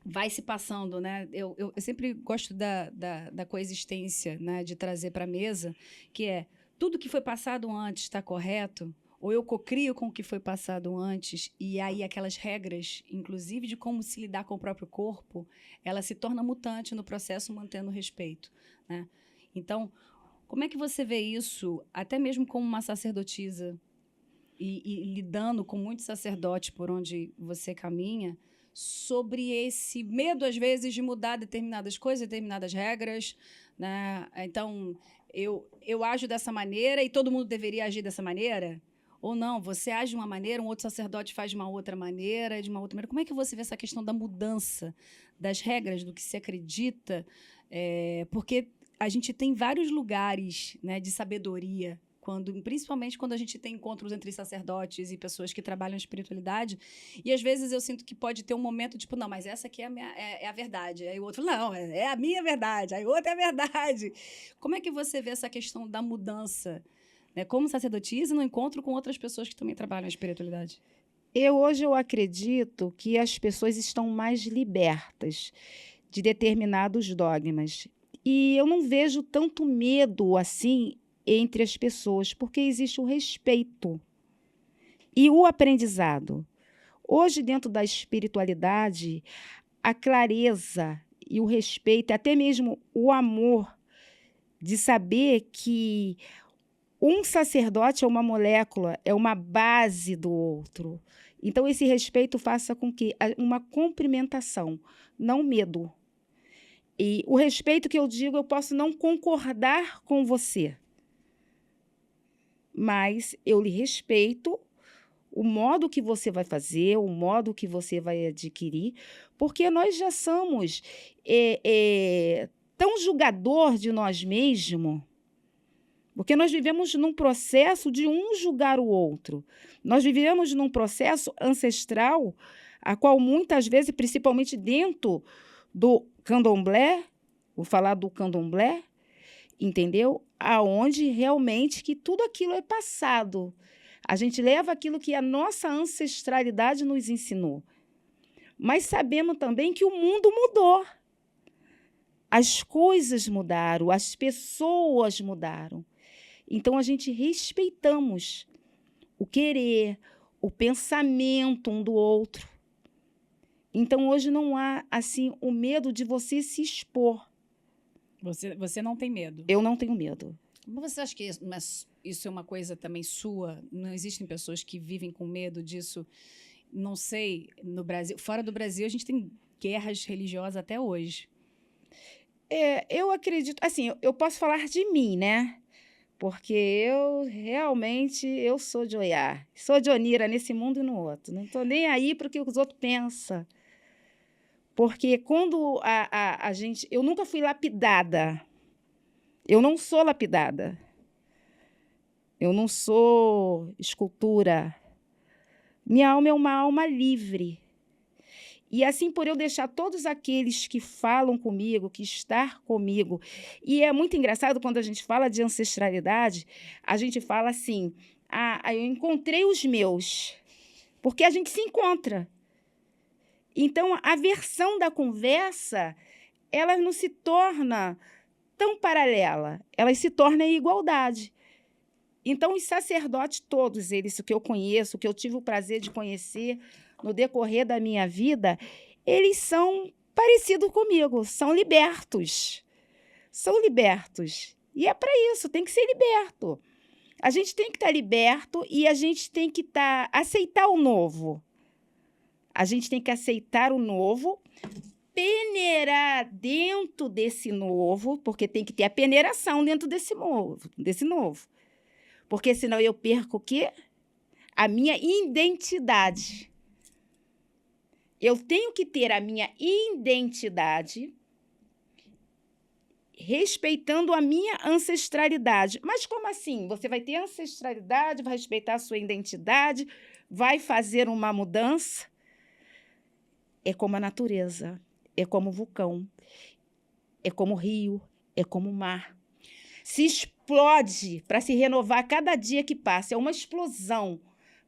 vai se passando, né? Eu sempre gosto da coexistência, né? De trazer para a mesa, que é tudo que foi passado antes está correto, ou eu cocrio com o que foi passado antes, e aí aquelas regras, inclusive de como se lidar com o próprio corpo, ela se torna mutante no processo, mantendo o respeito, né? Então, como é que você vê isso, até mesmo como uma sacerdotisa, e lidando com muitos sacerdotes por onde você caminha, sobre esse medo, às vezes, de mudar determinadas coisas, determinadas regras, né? Então, eu ajo dessa maneira e todo mundo deveria agir dessa maneira? Ou não, você age de uma maneira, um outro sacerdote faz de uma outra maneira, de uma outra maneira. Como é que você vê essa questão da mudança das regras, do que se acredita? Porque a gente tem vários lugares, né, de sabedoria, principalmente quando a gente tem encontros entre sacerdotes e pessoas que trabalham espiritualidade, e às vezes eu sinto que pode ter um momento, tipo, não, mas essa aqui é a verdade. Aí o outro, não, é a minha verdade. Aí o outro é a verdade. Como é que você vê essa questão da mudança, né, como sacerdotisa, no encontro com outras pessoas que também trabalham a espiritualidade? Hoje eu acredito que as pessoas estão mais libertas de determinados dogmas. E eu não vejo tanto medo assim entre as pessoas, porque existe o respeito e o aprendizado. Hoje, dentro da espiritualidade, a clareza e o respeito, até mesmo o amor de saber que um sacerdote é uma molécula, é uma base do outro. Então, esse respeito faça com que uma cumprimentação, não medo. E o respeito que eu digo, eu posso não concordar com você, mas eu lhe respeito o modo que você vai fazer, o modo que você vai adquirir, porque nós já somos tão julgador de nós mesmos, porque nós vivemos num processo de um julgar o outro. Nós vivemos num processo ancestral, a qual muitas vezes, principalmente dentro do candomblé, vou falar do candomblé, entendeu? Aonde realmente que tudo aquilo é passado. A gente leva aquilo que a nossa ancestralidade nos ensinou. Mas sabemos também que o mundo mudou. As coisas mudaram, as pessoas mudaram. Então, a gente respeitamos o querer, o pensamento um do outro. Então, hoje não há assim o medo de você se expor. Você não tem medo? Eu não tenho medo. Mas você acha que isso é uma coisa também sua? Não existem pessoas que vivem com medo disso? Não sei, no Brasil, fora do Brasil, a gente tem guerras religiosas até hoje. Eu acredito, assim, eu posso falar de mim, né? Porque eu realmente eu sou de Oiá, sou de Onira nesse mundo e no outro. Não estou nem aí para o que os outros pensam. Porque quando a gente. Eu nunca fui lapidada. Eu não sou lapidada. Eu não sou escultura. Minha alma é uma alma livre. E assim, por eu deixar todos aqueles que falam comigo, que estar comigo. E é muito engraçado quando a gente fala de ancestralidade, a gente fala assim: eu encontrei os meus. Porque a gente se encontra. Então, a versão da conversa, ela não se torna tão paralela, ela se torna em igualdade. Então, os sacerdotes todos eles, que eu conheço, que eu tive o prazer de conhecer no decorrer da minha vida, eles são parecidos comigo, são libertos. São libertos. E é para isso, tem que ser liberto. A gente tem que estar liberto e a gente tem que aceitar o novo. A gente tem que aceitar o novo, peneirar dentro desse novo, porque tem que ter a peneiração dentro desse novo. Porque senão eu perco o quê? A minha identidade. Eu tenho que ter a minha identidade respeitando a minha ancestralidade. Mas como assim? Você vai ter ancestralidade, vai respeitar a sua identidade, vai fazer uma mudança? É como a natureza, é como o vulcão, é como o rio, é como o mar. Se explode para se renovar cada dia que passa. É uma explosão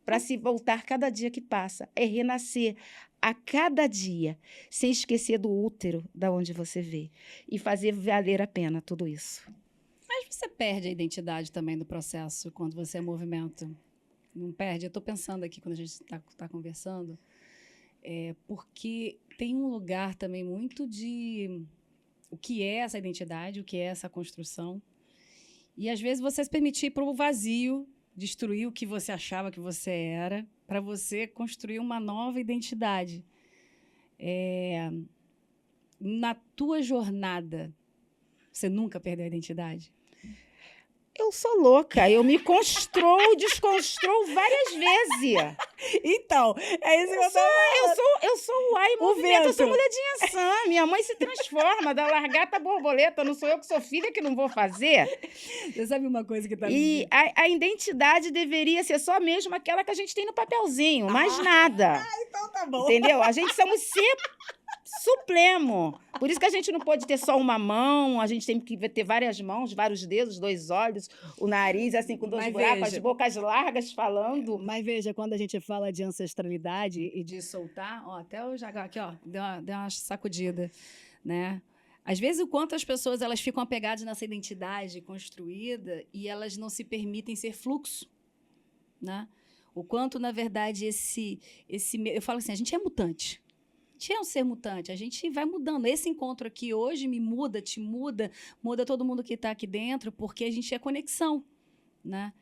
para se voltar cada dia que passa. É renascer a cada dia, sem esquecer do útero, da onde você vê, e fazer valer a pena tudo isso. Mas você perde a identidade também do processo quando você é movimento? Não perde? Eu estou pensando aqui, quando a gente está conversando, porque tem um lugar também muito de o que é essa identidade, o que é essa construção. E, às vezes, você se permitir para o vazio, destruir o que você achava que você era, para você construir uma nova identidade. Na tua jornada, você nunca perdeu a identidade? Eu sou louca, eu me construo, desconstruo várias vezes. Então, é isso que eu tô Eu sou o ar em movimento, eu sou mulher de Ançã. Minha mãe se transforma da largata à borboleta. Não sou eu que sou filha que não vou fazer. Você sabe uma coisa que tá... E a identidade deveria ser só mesmo aquela que a gente tem no papelzinho, mais nada. Então tá bom. Entendeu? A gente somos suplemo. Por isso que a gente não pode ter só uma mão, a gente tem que ter várias mãos, vários dedos, 2 olhos, o nariz, assim, com 2 buracos, as bocas largas falando. Mas veja, quando a gente fala de ancestralidade e de soltar, ó, até o Jaguar aqui, ó, deu uma sacudida, né? Às vezes, o quanto as pessoas elas ficam apegadas nessa identidade construída e elas não se permitem ser fluxo, né? O quanto, na verdade, eu falo assim, a gente é mutante. A gente é um ser mutante, a gente vai mudando. Esse encontro aqui hoje me muda, te muda, muda todo mundo que está aqui dentro, porque a gente é conexão, né?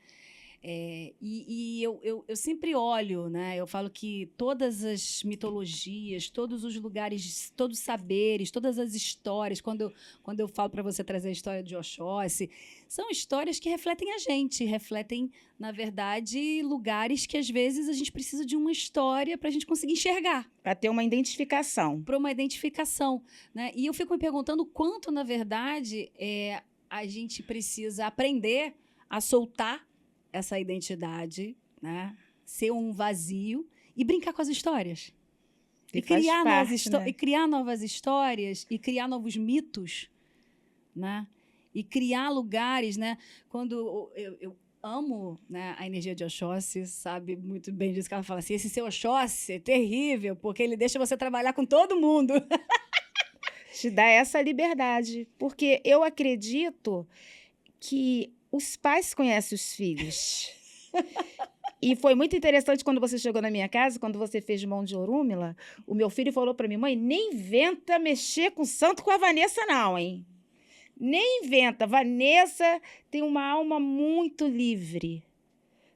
Eu sempre olho, né? Eu falo que todas as mitologias, todos os lugares, todos os saberes, todas as histórias, quando eu falo para você trazer a história de Oxóssi, são histórias que refletem a gente, refletem, na verdade, lugares que às vezes a gente precisa de uma história para a gente conseguir enxergar. Para ter uma identificação. Para uma identificação, né? E eu fico me perguntando quanto, na verdade, a gente precisa aprender a soltar essa identidade, né? Ser um vazio e brincar com as histórias. E criar novas histórias e criar novos mitos, né? E criar lugares, né? Quando eu amo, né, a energia de Oxóssi, sabe muito bem disso que ela fala assim, esse seu Oxóssi é terrível, porque ele deixa você trabalhar com todo mundo. Te dá essa liberdade, porque eu acredito que os pais conhecem os filhos. E foi muito interessante quando você chegou na minha casa, quando você fez mão de Orúmila, o meu filho falou para mim, mãe, nem inventa mexer com o santo com a Vanessa não, hein? Nem inventa. Vanessa tem uma alma muito livre.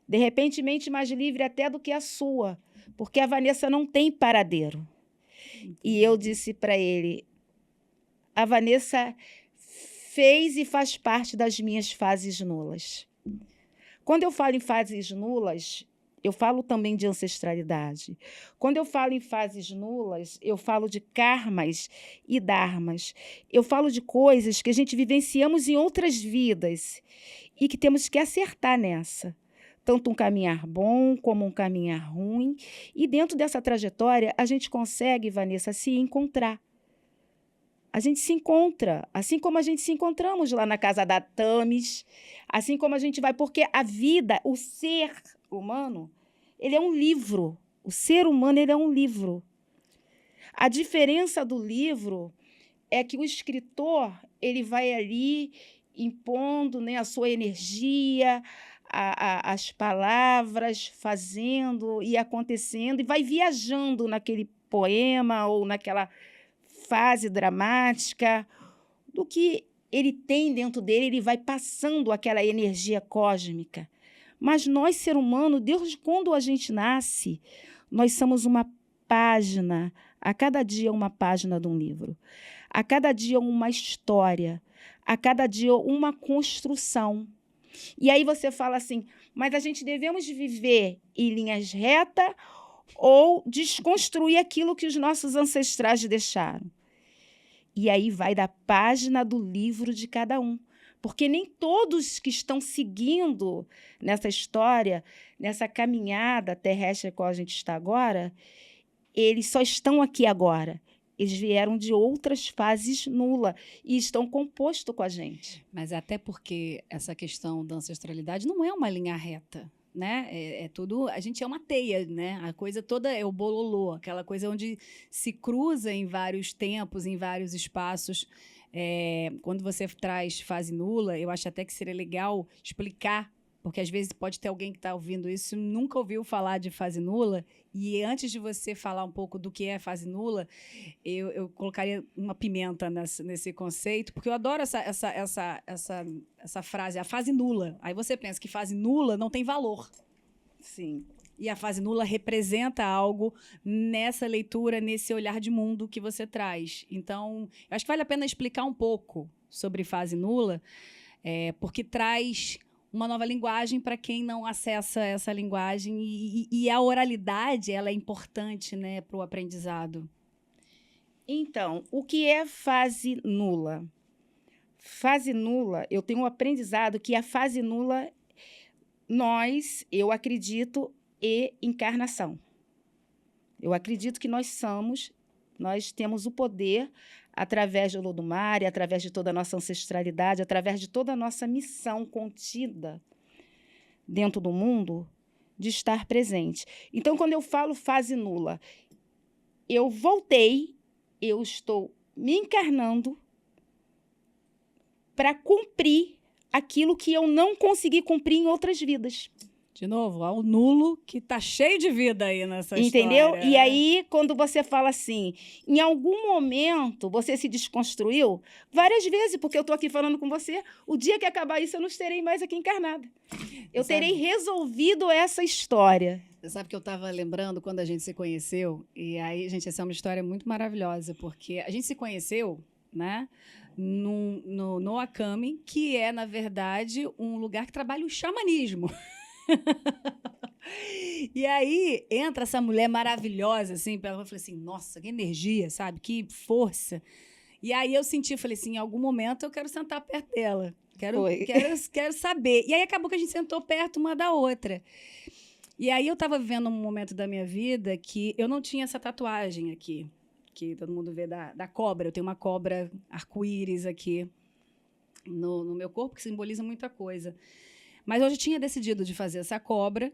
De repente, mais livre até do que a sua, porque a Vanessa não tem paradeiro. E eu disse para ele, a Vanessa fez e faz parte das minhas fases nulas. Quando eu falo em fases nulas, eu falo também de ancestralidade. Quando eu falo em fases nulas, eu falo de karmas e dharmas. Eu falo de coisas que a gente vivenciamos em outras vidas e que temos que acertar nessa. Tanto um caminhar bom como um caminhar ruim. E dentro dessa trajetória, a gente consegue, Vanessa, se encontrar. A gente se encontra, assim como a gente se encontramos lá na casa da Tamis, assim como a gente vai, porque a vida, o ser humano, ele é um livro. O ser humano, ele é um livro. A diferença do livro é que o escritor, ele vai ali impondo, né, a sua energia, as palavras, fazendo e acontecendo, e vai viajando naquele poema ou naquela fase dramática, do que ele tem dentro dele, ele vai passando aquela energia cósmica. Mas nós, ser humano, Deus, quando a gente nasce, nós somos uma página, a cada dia uma página de um livro, a cada dia uma história, a cada dia uma construção. E aí você fala assim, mas a gente devemos viver em linhas retas ou desconstruir aquilo que os nossos ancestrais deixaram. E aí vai da página do livro de cada um. Porque nem todos que estão seguindo nessa história, nessa caminhada terrestre qual a gente está agora, eles só estão aqui agora. Eles vieram de outras fases nulas e estão compostos com a gente. Mas até porque essa questão da ancestralidade não é uma linha reta. Né? É tudo, a gente é uma teia, né? A coisa toda é o bololô, aquela coisa onde se cruza em vários tempos, em vários espaços. Quando você traz fase nula, eu acho até que seria legal explicar, porque às vezes pode ter alguém que está ouvindo isso e nunca ouviu falar de fase nula, e antes de você falar um pouco do que é fase nula, eu colocaria uma pimenta nesse conceito, porque eu adoro essa frase, a fase nula. Aí você pensa que fase nula não tem valor. Sim. E a fase nula representa algo nessa leitura, nesse olhar de mundo que você traz. Então, eu acho que vale a pena explicar um pouco sobre fase nula, porque traz uma nova linguagem para quem não acessa essa linguagem. E a oralidade, ela é importante, né, para o aprendizado. Então, o que é fase nula? Fase nula, eu tenho um aprendizado que a fase nula, eu acredito, é encarnação. Eu acredito que nós temos o poder, através do Olodumare, através de toda a nossa ancestralidade, através de toda a nossa missão contida dentro do mundo, de estar presente. Então, quando eu falo fase nula, eu voltei, eu estou me encarnando para cumprir aquilo que eu não consegui cumprir em outras vidas. De novo, ao nulo que está cheio de vida aí nessa Entendeu? história. E aí, quando você fala assim, em algum momento você se desconstruiu, várias vezes, porque eu estou aqui falando com você, o dia que acabar isso eu não estarei mais aqui encarnada. Eu terei resolvido essa história. Você sabe que eu estava lembrando quando a gente se conheceu, e aí, gente, essa é uma história muito maravilhosa, porque a gente se conheceu, né, no Akami, que é, na verdade, um lugar que trabalha o xamanismo. E aí entra essa mulher maravilhosa, assim, eu falei assim, nossa, que energia, sabe? Que força. E aí eu senti, falei assim, em algum momento eu quero sentar perto dela. Quero saber. E aí acabou que a gente sentou perto uma da outra. E aí eu estava vivendo um momento da minha vida que eu não tinha essa tatuagem aqui, que todo mundo vê da cobra. Eu tenho uma cobra arco-íris aqui no meu corpo, que simboliza muita coisa. Mas eu já tinha decidido de fazer essa cobra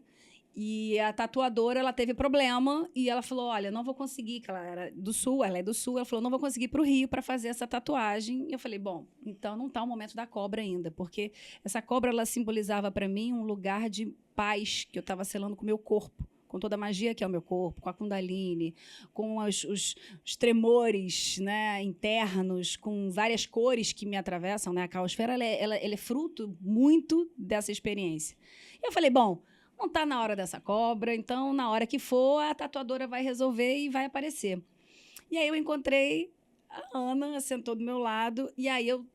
e a tatuadora, ela teve problema e ela falou, olha, não vou conseguir, que ela é do Sul, ela falou, não vou conseguir ir para o Rio para fazer essa tatuagem. E eu falei, bom, então não está o momento da cobra ainda, porque essa cobra, ela simbolizava para mim um lugar de paz que eu estava selando com o meu corpo, com toda a magia que é o meu corpo, com a Kundalini, com os tremores, né, internos, com várias cores que me atravessam, né? A caosfera ela é fruto muito dessa experiência. E eu falei, bom, não está na hora dessa cobra, então, na hora que for, a tatuadora vai resolver e vai aparecer. E aí eu encontrei a Ana, sentou do meu lado, e aí eu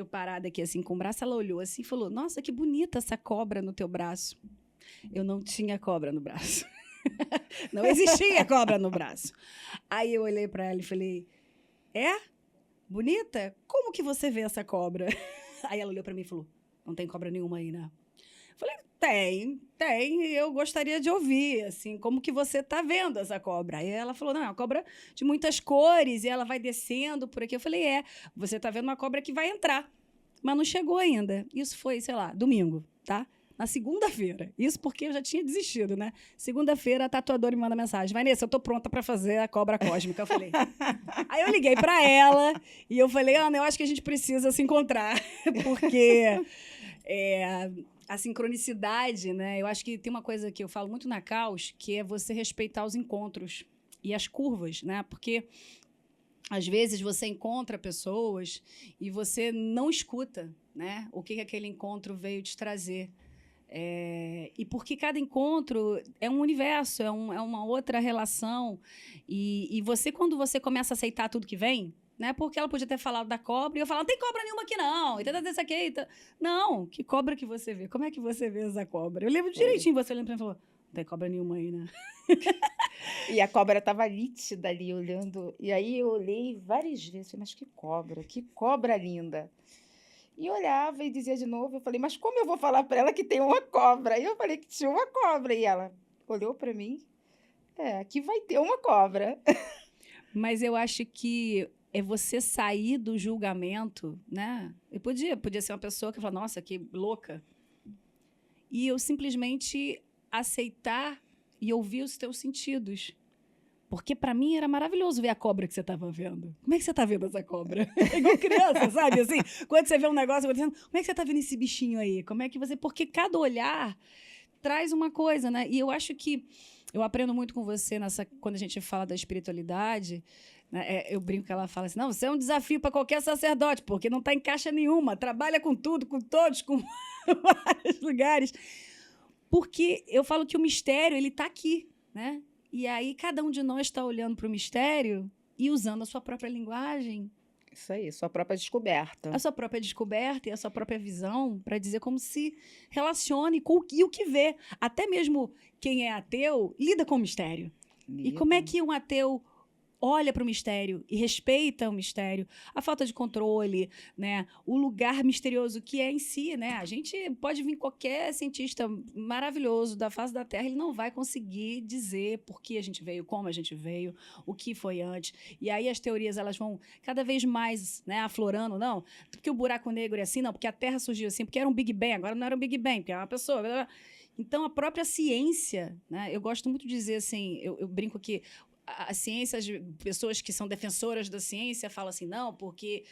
parada aqui assim com o braço, ela olhou assim e falou: Nossa, que bonita essa cobra no teu braço. Eu não tinha cobra no braço. Não existia cobra no braço. Aí eu olhei para ela e falei: É? Bonita? Como que você vê essa cobra? Aí ela olhou para mim e falou: Não tem cobra nenhuma aí, né? Falei: tem, e eu gostaria de ouvir, assim, como que você tá vendo essa cobra? Aí ela falou: Não, é uma cobra de muitas cores, e ela vai descendo por aqui. Eu falei: Você tá vendo uma cobra que vai entrar, mas não chegou ainda. Isso foi, sei lá, domingo, tá? Na segunda-feira. Isso porque eu já tinha desistido, né? Segunda-feira, a tatuadora me manda mensagem: Vanessa, eu tô pronta para fazer a cobra cósmica. Eu falei. Aí eu liguei para ela e eu falei: Ana, eu acho que a gente precisa se encontrar, porque a sincronicidade, né? Eu acho que tem uma coisa que eu falo muito na Caos, que é você respeitar os encontros e as curvas, né? Porque às vezes você encontra pessoas e você não escuta, né? O que aquele encontro veio te trazer. E porque cada encontro é um universo, é uma outra relação. E você, quando você começa a aceitar tudo que vem, né? Porque ela podia ter falado da cobra e eu falar: Não tem cobra nenhuma aqui, não. Não, que cobra que você vê? Como é que você vê essa cobra? Eu lembro direitinho, você olhando pra mim e falou: Não tem cobra nenhuma aí, né? E a cobra estava nítida ali, olhando. E aí eu olhei várias vezes, falei, mas que cobra linda. E olhava e dizia de novo, eu falei, mas como eu vou falar para ela que tem uma cobra? E eu falei que tinha uma cobra. E ela olhou para mim, aqui vai ter uma cobra. Mas eu acho que é você sair do julgamento, né? Eu podia ser uma pessoa que fala: Nossa, que louca. E eu simplesmente aceitar e ouvir os teus sentidos. Porque para mim era maravilhoso ver a cobra que você estava vendo. Como é que você está vendo essa cobra? É igual criança, sabe? Assim, quando você vê um negócio acontecendo, como é que você está vendo esse bichinho aí? Como é que você... Porque cada olhar traz uma coisa, né? E eu acho que eu aprendo muito com você quando a gente fala da espiritualidade, né? Eu brinco que ela fala assim: Não, você é um desafio para qualquer sacerdote, porque não está em caixa nenhuma, trabalha com tudo, com todos, com vários lugares. Porque eu falo que o mistério, ele está aqui, né? E aí cada um de nós está olhando para o mistério e usando a sua própria linguagem. Isso aí, sua própria descoberta. A sua própria descoberta e a sua própria visão para dizer como se relacione com o que vê. Até mesmo quem é ateu lida com o mistério. E como é que um ateu olha para o mistério e respeita o mistério, a falta de controle, né? O lugar misterioso que é em si, né? A gente pode vir qualquer cientista maravilhoso da face da Terra, ele não vai conseguir dizer por que a gente veio, como a gente veio, o que foi antes. E aí as teorias, elas vão cada vez mais, né, aflorando, não, porque o buraco negro é assim, não, porque a Terra surgiu assim, porque era um Big Bang, agora não era um Big Bang, porque era uma pessoa... Blá, blá. Então, a própria ciência, né? Eu gosto muito de dizer assim, eu brinco que a ciência, as pessoas que são defensoras da ciência falam assim: não, porque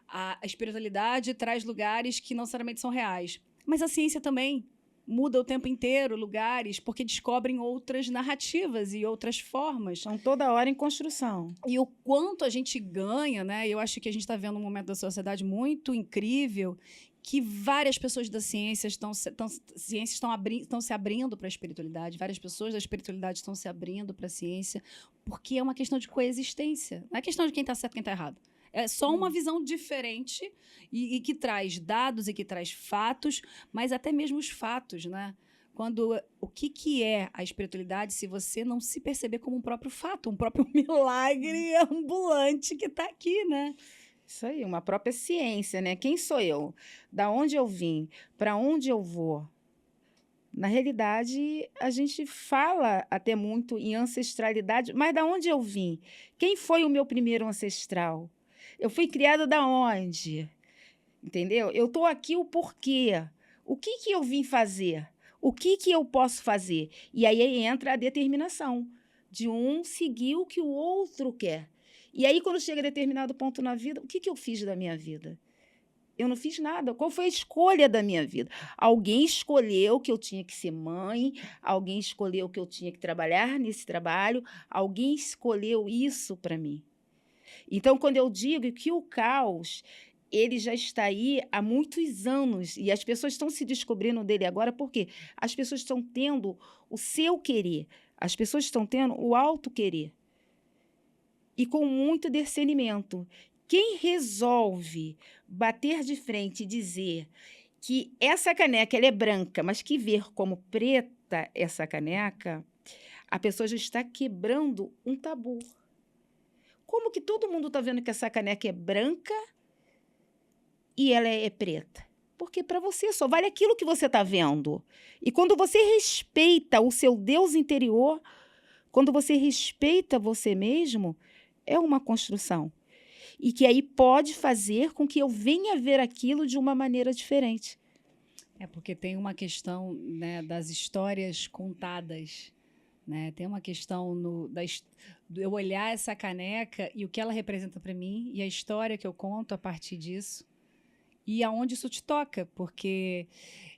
a espiritualidade traz lugares que não necessariamente são reais. Mas a ciência também muda o tempo inteiro lugares, porque descobrem outras narrativas e outras formas. Estão toda hora em construção. E o quanto a gente ganha, né? Eu acho que a gente está vendo um momento da sociedade muito incrível, que várias pessoas da ciência estão se abrindo para a espiritualidade, várias pessoas da espiritualidade estão se abrindo para a ciência, porque é uma questão de coexistência. Não é questão de quem está certo e quem está errado. É só uma visão diferente e que traz dados e que traz fatos, mas até mesmo os fatos, né? O que é a espiritualidade se você não se perceber como um próprio fato, um próprio milagre ambulante que está aqui, né? Isso aí, uma própria ciência, né? Quem sou eu? Da onde eu vim? Para onde eu vou? Na realidade, a gente fala até muito em ancestralidade, mas da onde eu vim? Quem foi o meu primeiro ancestral? Eu fui criada da onde? Entendeu? Eu estou aqui o porquê. O que eu vim fazer? O que eu posso fazer? E aí entra a determinação de um seguir o que o outro quer. E aí, quando chega a determinado ponto na vida, o que eu fiz da minha vida? Eu não fiz nada. Qual foi a escolha da minha vida? Alguém escolheu que eu tinha que ser mãe, alguém escolheu que eu tinha que trabalhar nesse trabalho, alguém escolheu isso para mim. Então, quando eu digo que o caos, ele já está aí há muitos anos e as pessoas estão se descobrindo dele agora porque as pessoas estão tendo o seu querer, as pessoas estão tendo o auto-querer. e com muito discernimento. Quem resolve bater de frente e dizer que essa caneca ela é branca, mas que ver como preta essa caneca, a pessoa já está quebrando um tabu. Como que todo mundo está vendo que essa caneca é branca e ela é preta? Porque para você só vale aquilo que você está vendo. E quando você respeita o seu Deus interior, quando você respeita você mesmo, é uma construção. E que aí pode fazer com que eu venha ver aquilo de uma maneira diferente. É porque tem uma questão, né, das histórias contadas. Né? Tem uma questão de eu olhar essa caneca e o que ela representa para mim e a história que eu conto a partir disso e aonde isso te toca, porque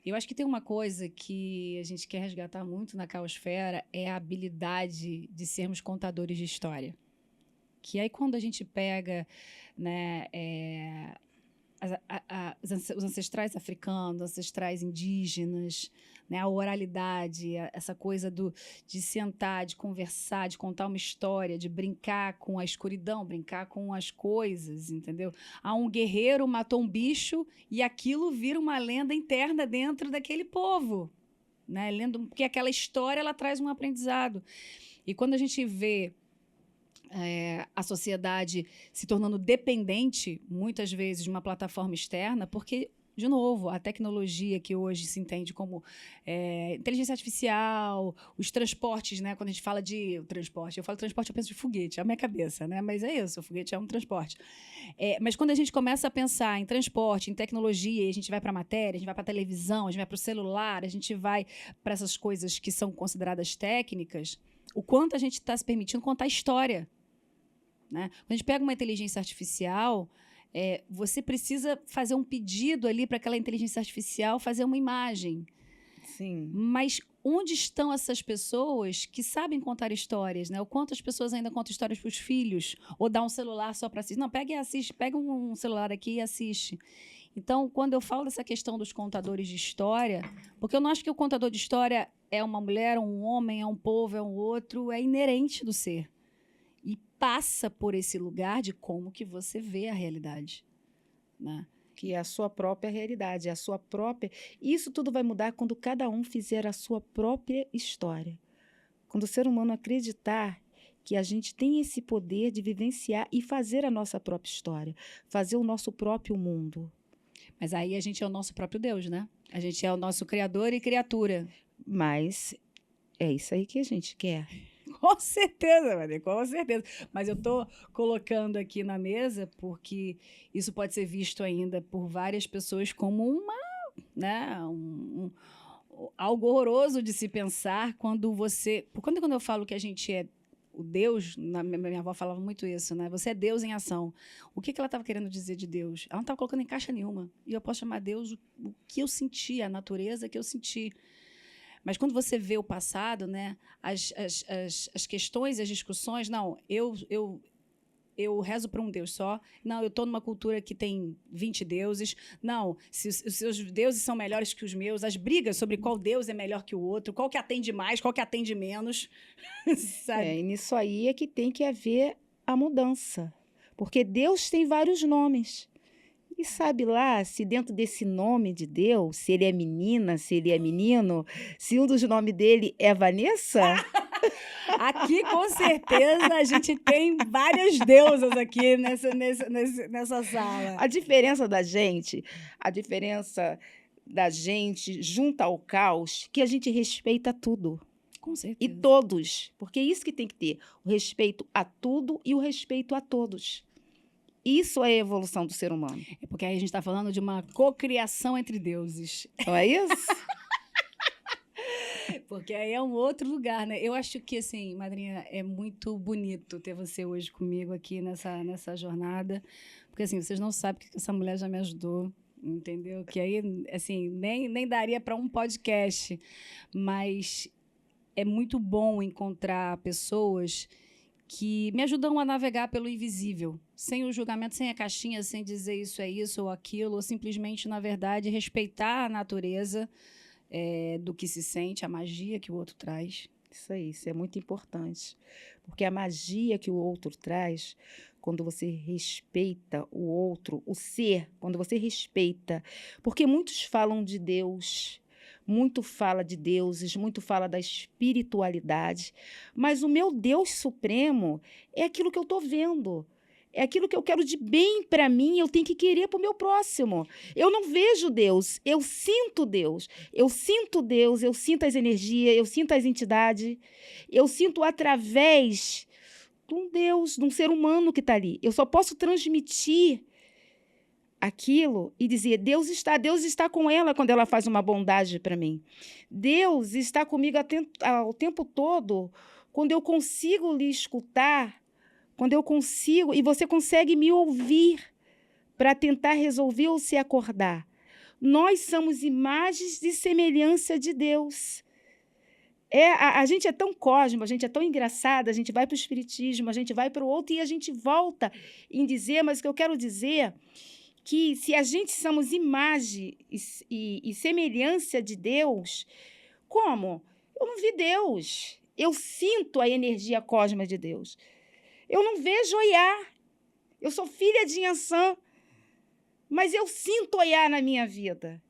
eu acho que tem uma coisa que a gente quer resgatar muito na Caosfera, é a habilidade de sermos contadores de história. Que aí quando a gente pega, né, os ancestrais africanos, ancestrais indígenas, né, a oralidade, essa coisa de sentar, de conversar, de contar uma história, de brincar com a escuridão, brincar com as coisas, entendeu? Um guerreiro matou um bicho e aquilo vira uma lenda interna dentro daquele povo, né? Porque aquela história ela traz um aprendizado. E quando a gente vê a sociedade se tornando dependente, muitas vezes, de uma plataforma externa, porque, de novo, a tecnologia que hoje se entende como inteligência artificial, os transportes, né? Quando a gente fala de transporte, eu falo transporte, eu penso de foguete, é a minha cabeça, né? Mas é isso, o foguete é um transporte. Mas quando a gente começa a pensar em transporte, em tecnologia, e a gente vai para a matéria, a gente vai para a televisão, a gente vai para o celular, a gente vai para essas coisas que são consideradas técnicas, o quanto a gente está se permitindo contar história. Né? Quando a gente pega uma inteligência artificial, você precisa fazer um pedido ali para aquela inteligência artificial fazer uma imagem. Sim. Mas onde estão essas pessoas que sabem contar histórias? Né? O quanto as pessoas ainda contam histórias para os filhos? Ou dá um celular só para assistir? Não, pega e assiste, pega um celular aqui e assiste. Então, quando eu falo dessa questão dos contadores de história, porque eu não acho que o contador de história é uma mulher, um homem, é um povo, é um outro, é inerente do ser. E passa por esse lugar de como que você vê a realidade, né? Que é a sua própria realidade, a sua própria... Isso tudo vai mudar quando cada um fizer a sua própria história. Quando o ser humano acreditar que a gente tem esse poder de vivenciar e fazer a nossa própria história, fazer o nosso próprio mundo. Mas aí a gente é o nosso próprio Deus, né? A gente é o nosso criador e criatura. Mas é isso aí que a gente quer. Com certeza, Maria, com certeza. Mas eu estou colocando aqui na mesa porque isso pode ser visto ainda por várias pessoas como algo horroroso de se pensar quando você... Quando eu falo que a gente é o Deus, minha avó falava muito isso, né? Você é Deus em ação. O que ela estava querendo dizer de Deus? Ela não estava colocando em caixa nenhuma. E eu posso chamar Deus o que eu senti, a natureza que eu senti. Mas quando você vê o passado, né, as questões, as discussões, não, eu rezo para um Deus só, não, eu estou numa cultura que tem 20 deuses, não, se os seus deuses são melhores que os meus, as brigas sobre qual Deus é melhor que o outro, qual que atende mais, qual que atende menos, sabe? E nisso aí é que tem que haver a mudança, porque Deus tem vários nomes. E sabe lá se dentro desse nome de Deus, se ele é menina, se ele é menino, se um dos nomes dele é Vanessa? Aqui, com certeza, a gente tem várias deusas aqui nessa sala. A diferença da gente junta ao caos, que a gente respeita tudo. Com certeza. E todos, porque é isso que tem que ter, o respeito a tudo e o respeito a todos. Isso é a evolução do ser humano. É porque aí a gente está falando de uma cocriação entre deuses. Não é isso? Porque aí é um outro lugar, né? Eu acho que, assim, madrinha, é muito bonito ter você hoje comigo aqui nessa jornada. Porque, assim, vocês não sabem que essa mulher já me ajudou, entendeu? Que aí, assim, nem daria para um podcast. Mas é muito bom encontrar pessoas que me ajudam a navegar pelo invisível, sem o julgamento, sem a caixinha, sem dizer isso é isso ou aquilo, ou simplesmente, na verdade, respeitar a natureza do que se sente, a magia que o outro traz. Isso aí, isso é muito importante. Porque a magia que o outro traz, quando você respeita o outro, o ser, quando você respeita. Porque muitos falam de Deus, muito fala de deuses, muito fala da espiritualidade, mas o meu Deus supremo é aquilo que eu estou vendo. É aquilo que eu quero de bem para mim, eu tenho que querer para o meu próximo. Eu não vejo Deus, eu sinto Deus. Eu sinto Deus, eu sinto as energias, eu sinto as entidades. Eu sinto através de um Deus, de um ser humano que está ali. Eu só posso transmitir aquilo e dizer, Deus está com ela quando ela faz uma bondade para mim. Deus está comigo ao tempo todo, quando eu consigo lhe escutar, quando eu consigo, e você consegue me ouvir para tentar resolver ou se acordar. Nós somos imagens de semelhança de Deus. A gente é tão cósmico, a gente é tão engraçada, a gente vai para o espiritismo, a gente vai para o outro e a gente volta em dizer, mas o que eu quero dizer que se a gente somos imagem e semelhança de Deus, como? Eu não vi Deus, eu sinto a energia cósmica de Deus. Eu não vejo Oiá. Eu sou filha de Iansã, mas eu sinto Oiá na minha vida.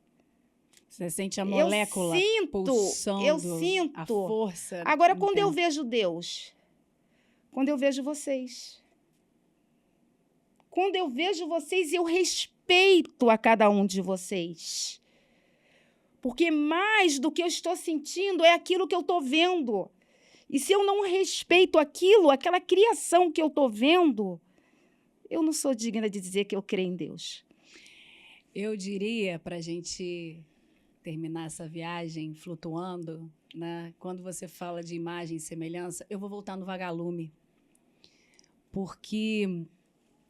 Você sente a molécula pulsando, eu sinto. a força. Agora, quando eu vejo Deus, quando eu vejo vocês, quando eu vejo vocês, eu respeito a cada um de vocês. Porque mais do que eu estou sentindo é aquilo que eu estou vendo. E se eu não respeito aquilo, aquela criação que eu estou vendo, eu não sou digna de dizer que eu creio em Deus. Eu diria, para a gente terminar essa viagem flutuando, né? Quando você fala de imagem e semelhança, eu vou voltar no vagalume. Porque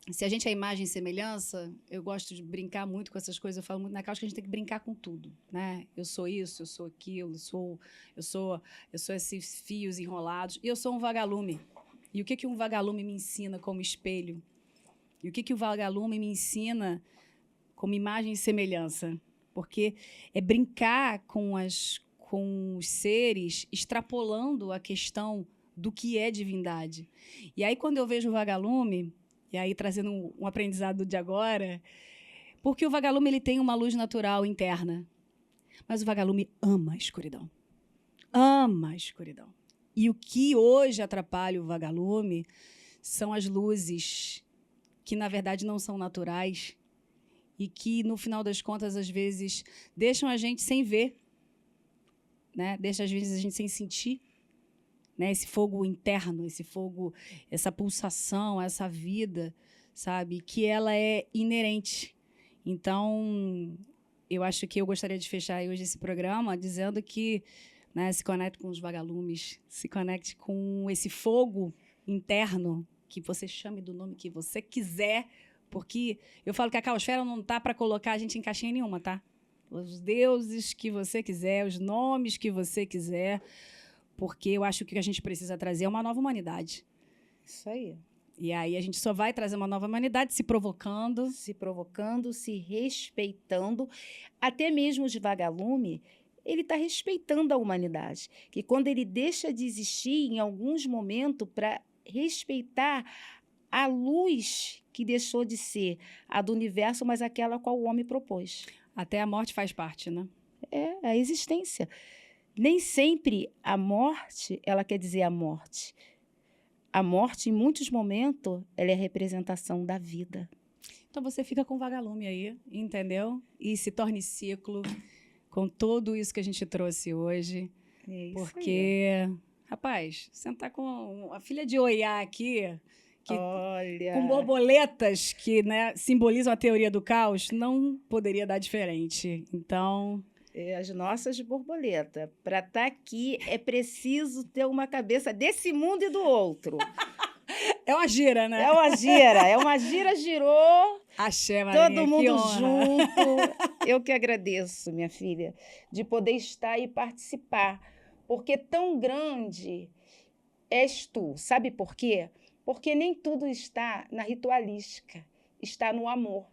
se a gente é imagem e semelhança, eu gosto de brincar muito com essas coisas, eu falo muito na causa que a gente tem que brincar com tudo, né? Eu sou isso, eu sou aquilo, eu sou esses fios enrolados, e eu sou um vagalume. E o que um vagalume me ensina como espelho? E o que o vagalume me ensina como imagem e semelhança? Porque é brincar com os seres, extrapolando a questão do que é divindade. E aí, quando eu vejo o vagalume, e aí trazendo um aprendizado de agora, porque o vagalume ele tem uma luz natural interna, mas o vagalume ama a escuridão. Ama a escuridão. E o que hoje atrapalha o vagalume são as luzes que, na verdade, não são naturais e que, no final das contas, às vezes, deixam a gente sem ver, né? Deixam, às vezes, a gente sem sentir. Né, esse fogo interno, esse fogo, essa pulsação, essa vida, sabe, que ela é inerente. Então, eu acho que eu gostaria de fechar hoje esse programa dizendo que, né, se conecte com os vagalumes, se conecte com esse fogo interno, que você chame do nome que você quiser, porque eu falo que a caosfera não está para colocar a gente em caixinha nenhuma, tá? Os deuses que você quiser, os nomes que você quiser, porque eu acho que o que a gente precisa trazer é uma nova humanidade. Isso aí. E aí a gente só vai trazer uma nova humanidade se provocando, se respeitando. Até mesmo de vagalume, ele está respeitando a humanidade. Que quando ele deixa de existir em alguns momentos para respeitar a luz que deixou de ser a do universo, mas aquela qual o homem propôs. Até a morte faz parte, né? É a existência. Nem sempre a morte, ela quer dizer a morte. A morte, em muitos momentos, ela é a representação da vida. Então, você fica com vagalume aí, entendeu? E se torne ciclo com tudo isso que a gente trouxe hoje. É isso porque, aí. Rapaz, sentar com a filha de Oiá aqui, que, olha, com borboletas que, né, simbolizam a teoria do caos, não poderia dar diferente. Então... as nossas borboletas. Para estar aqui, é preciso ter uma cabeça desse mundo e do outro. É uma gira, né? É uma gira, girou. Axé, Maria, todo mundo junto. Eu que agradeço, minha filha, de poder estar e participar. Porque tão grande és tu. Sabe por quê? Porque nem tudo está na ritualística, está no amor.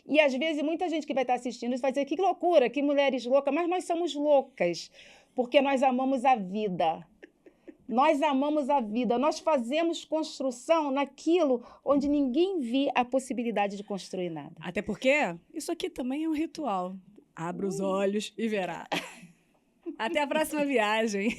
E, às vezes, muita gente que vai estar assistindo isso vai dizer que loucura, que mulheres loucas, mas nós somos loucas, porque nós amamos a vida. Nós amamos a vida, nós fazemos construção naquilo onde ninguém vê a possibilidade de construir nada. Até porque isso aqui também é um ritual. Abra os olhos e verá. Até a próxima viagem.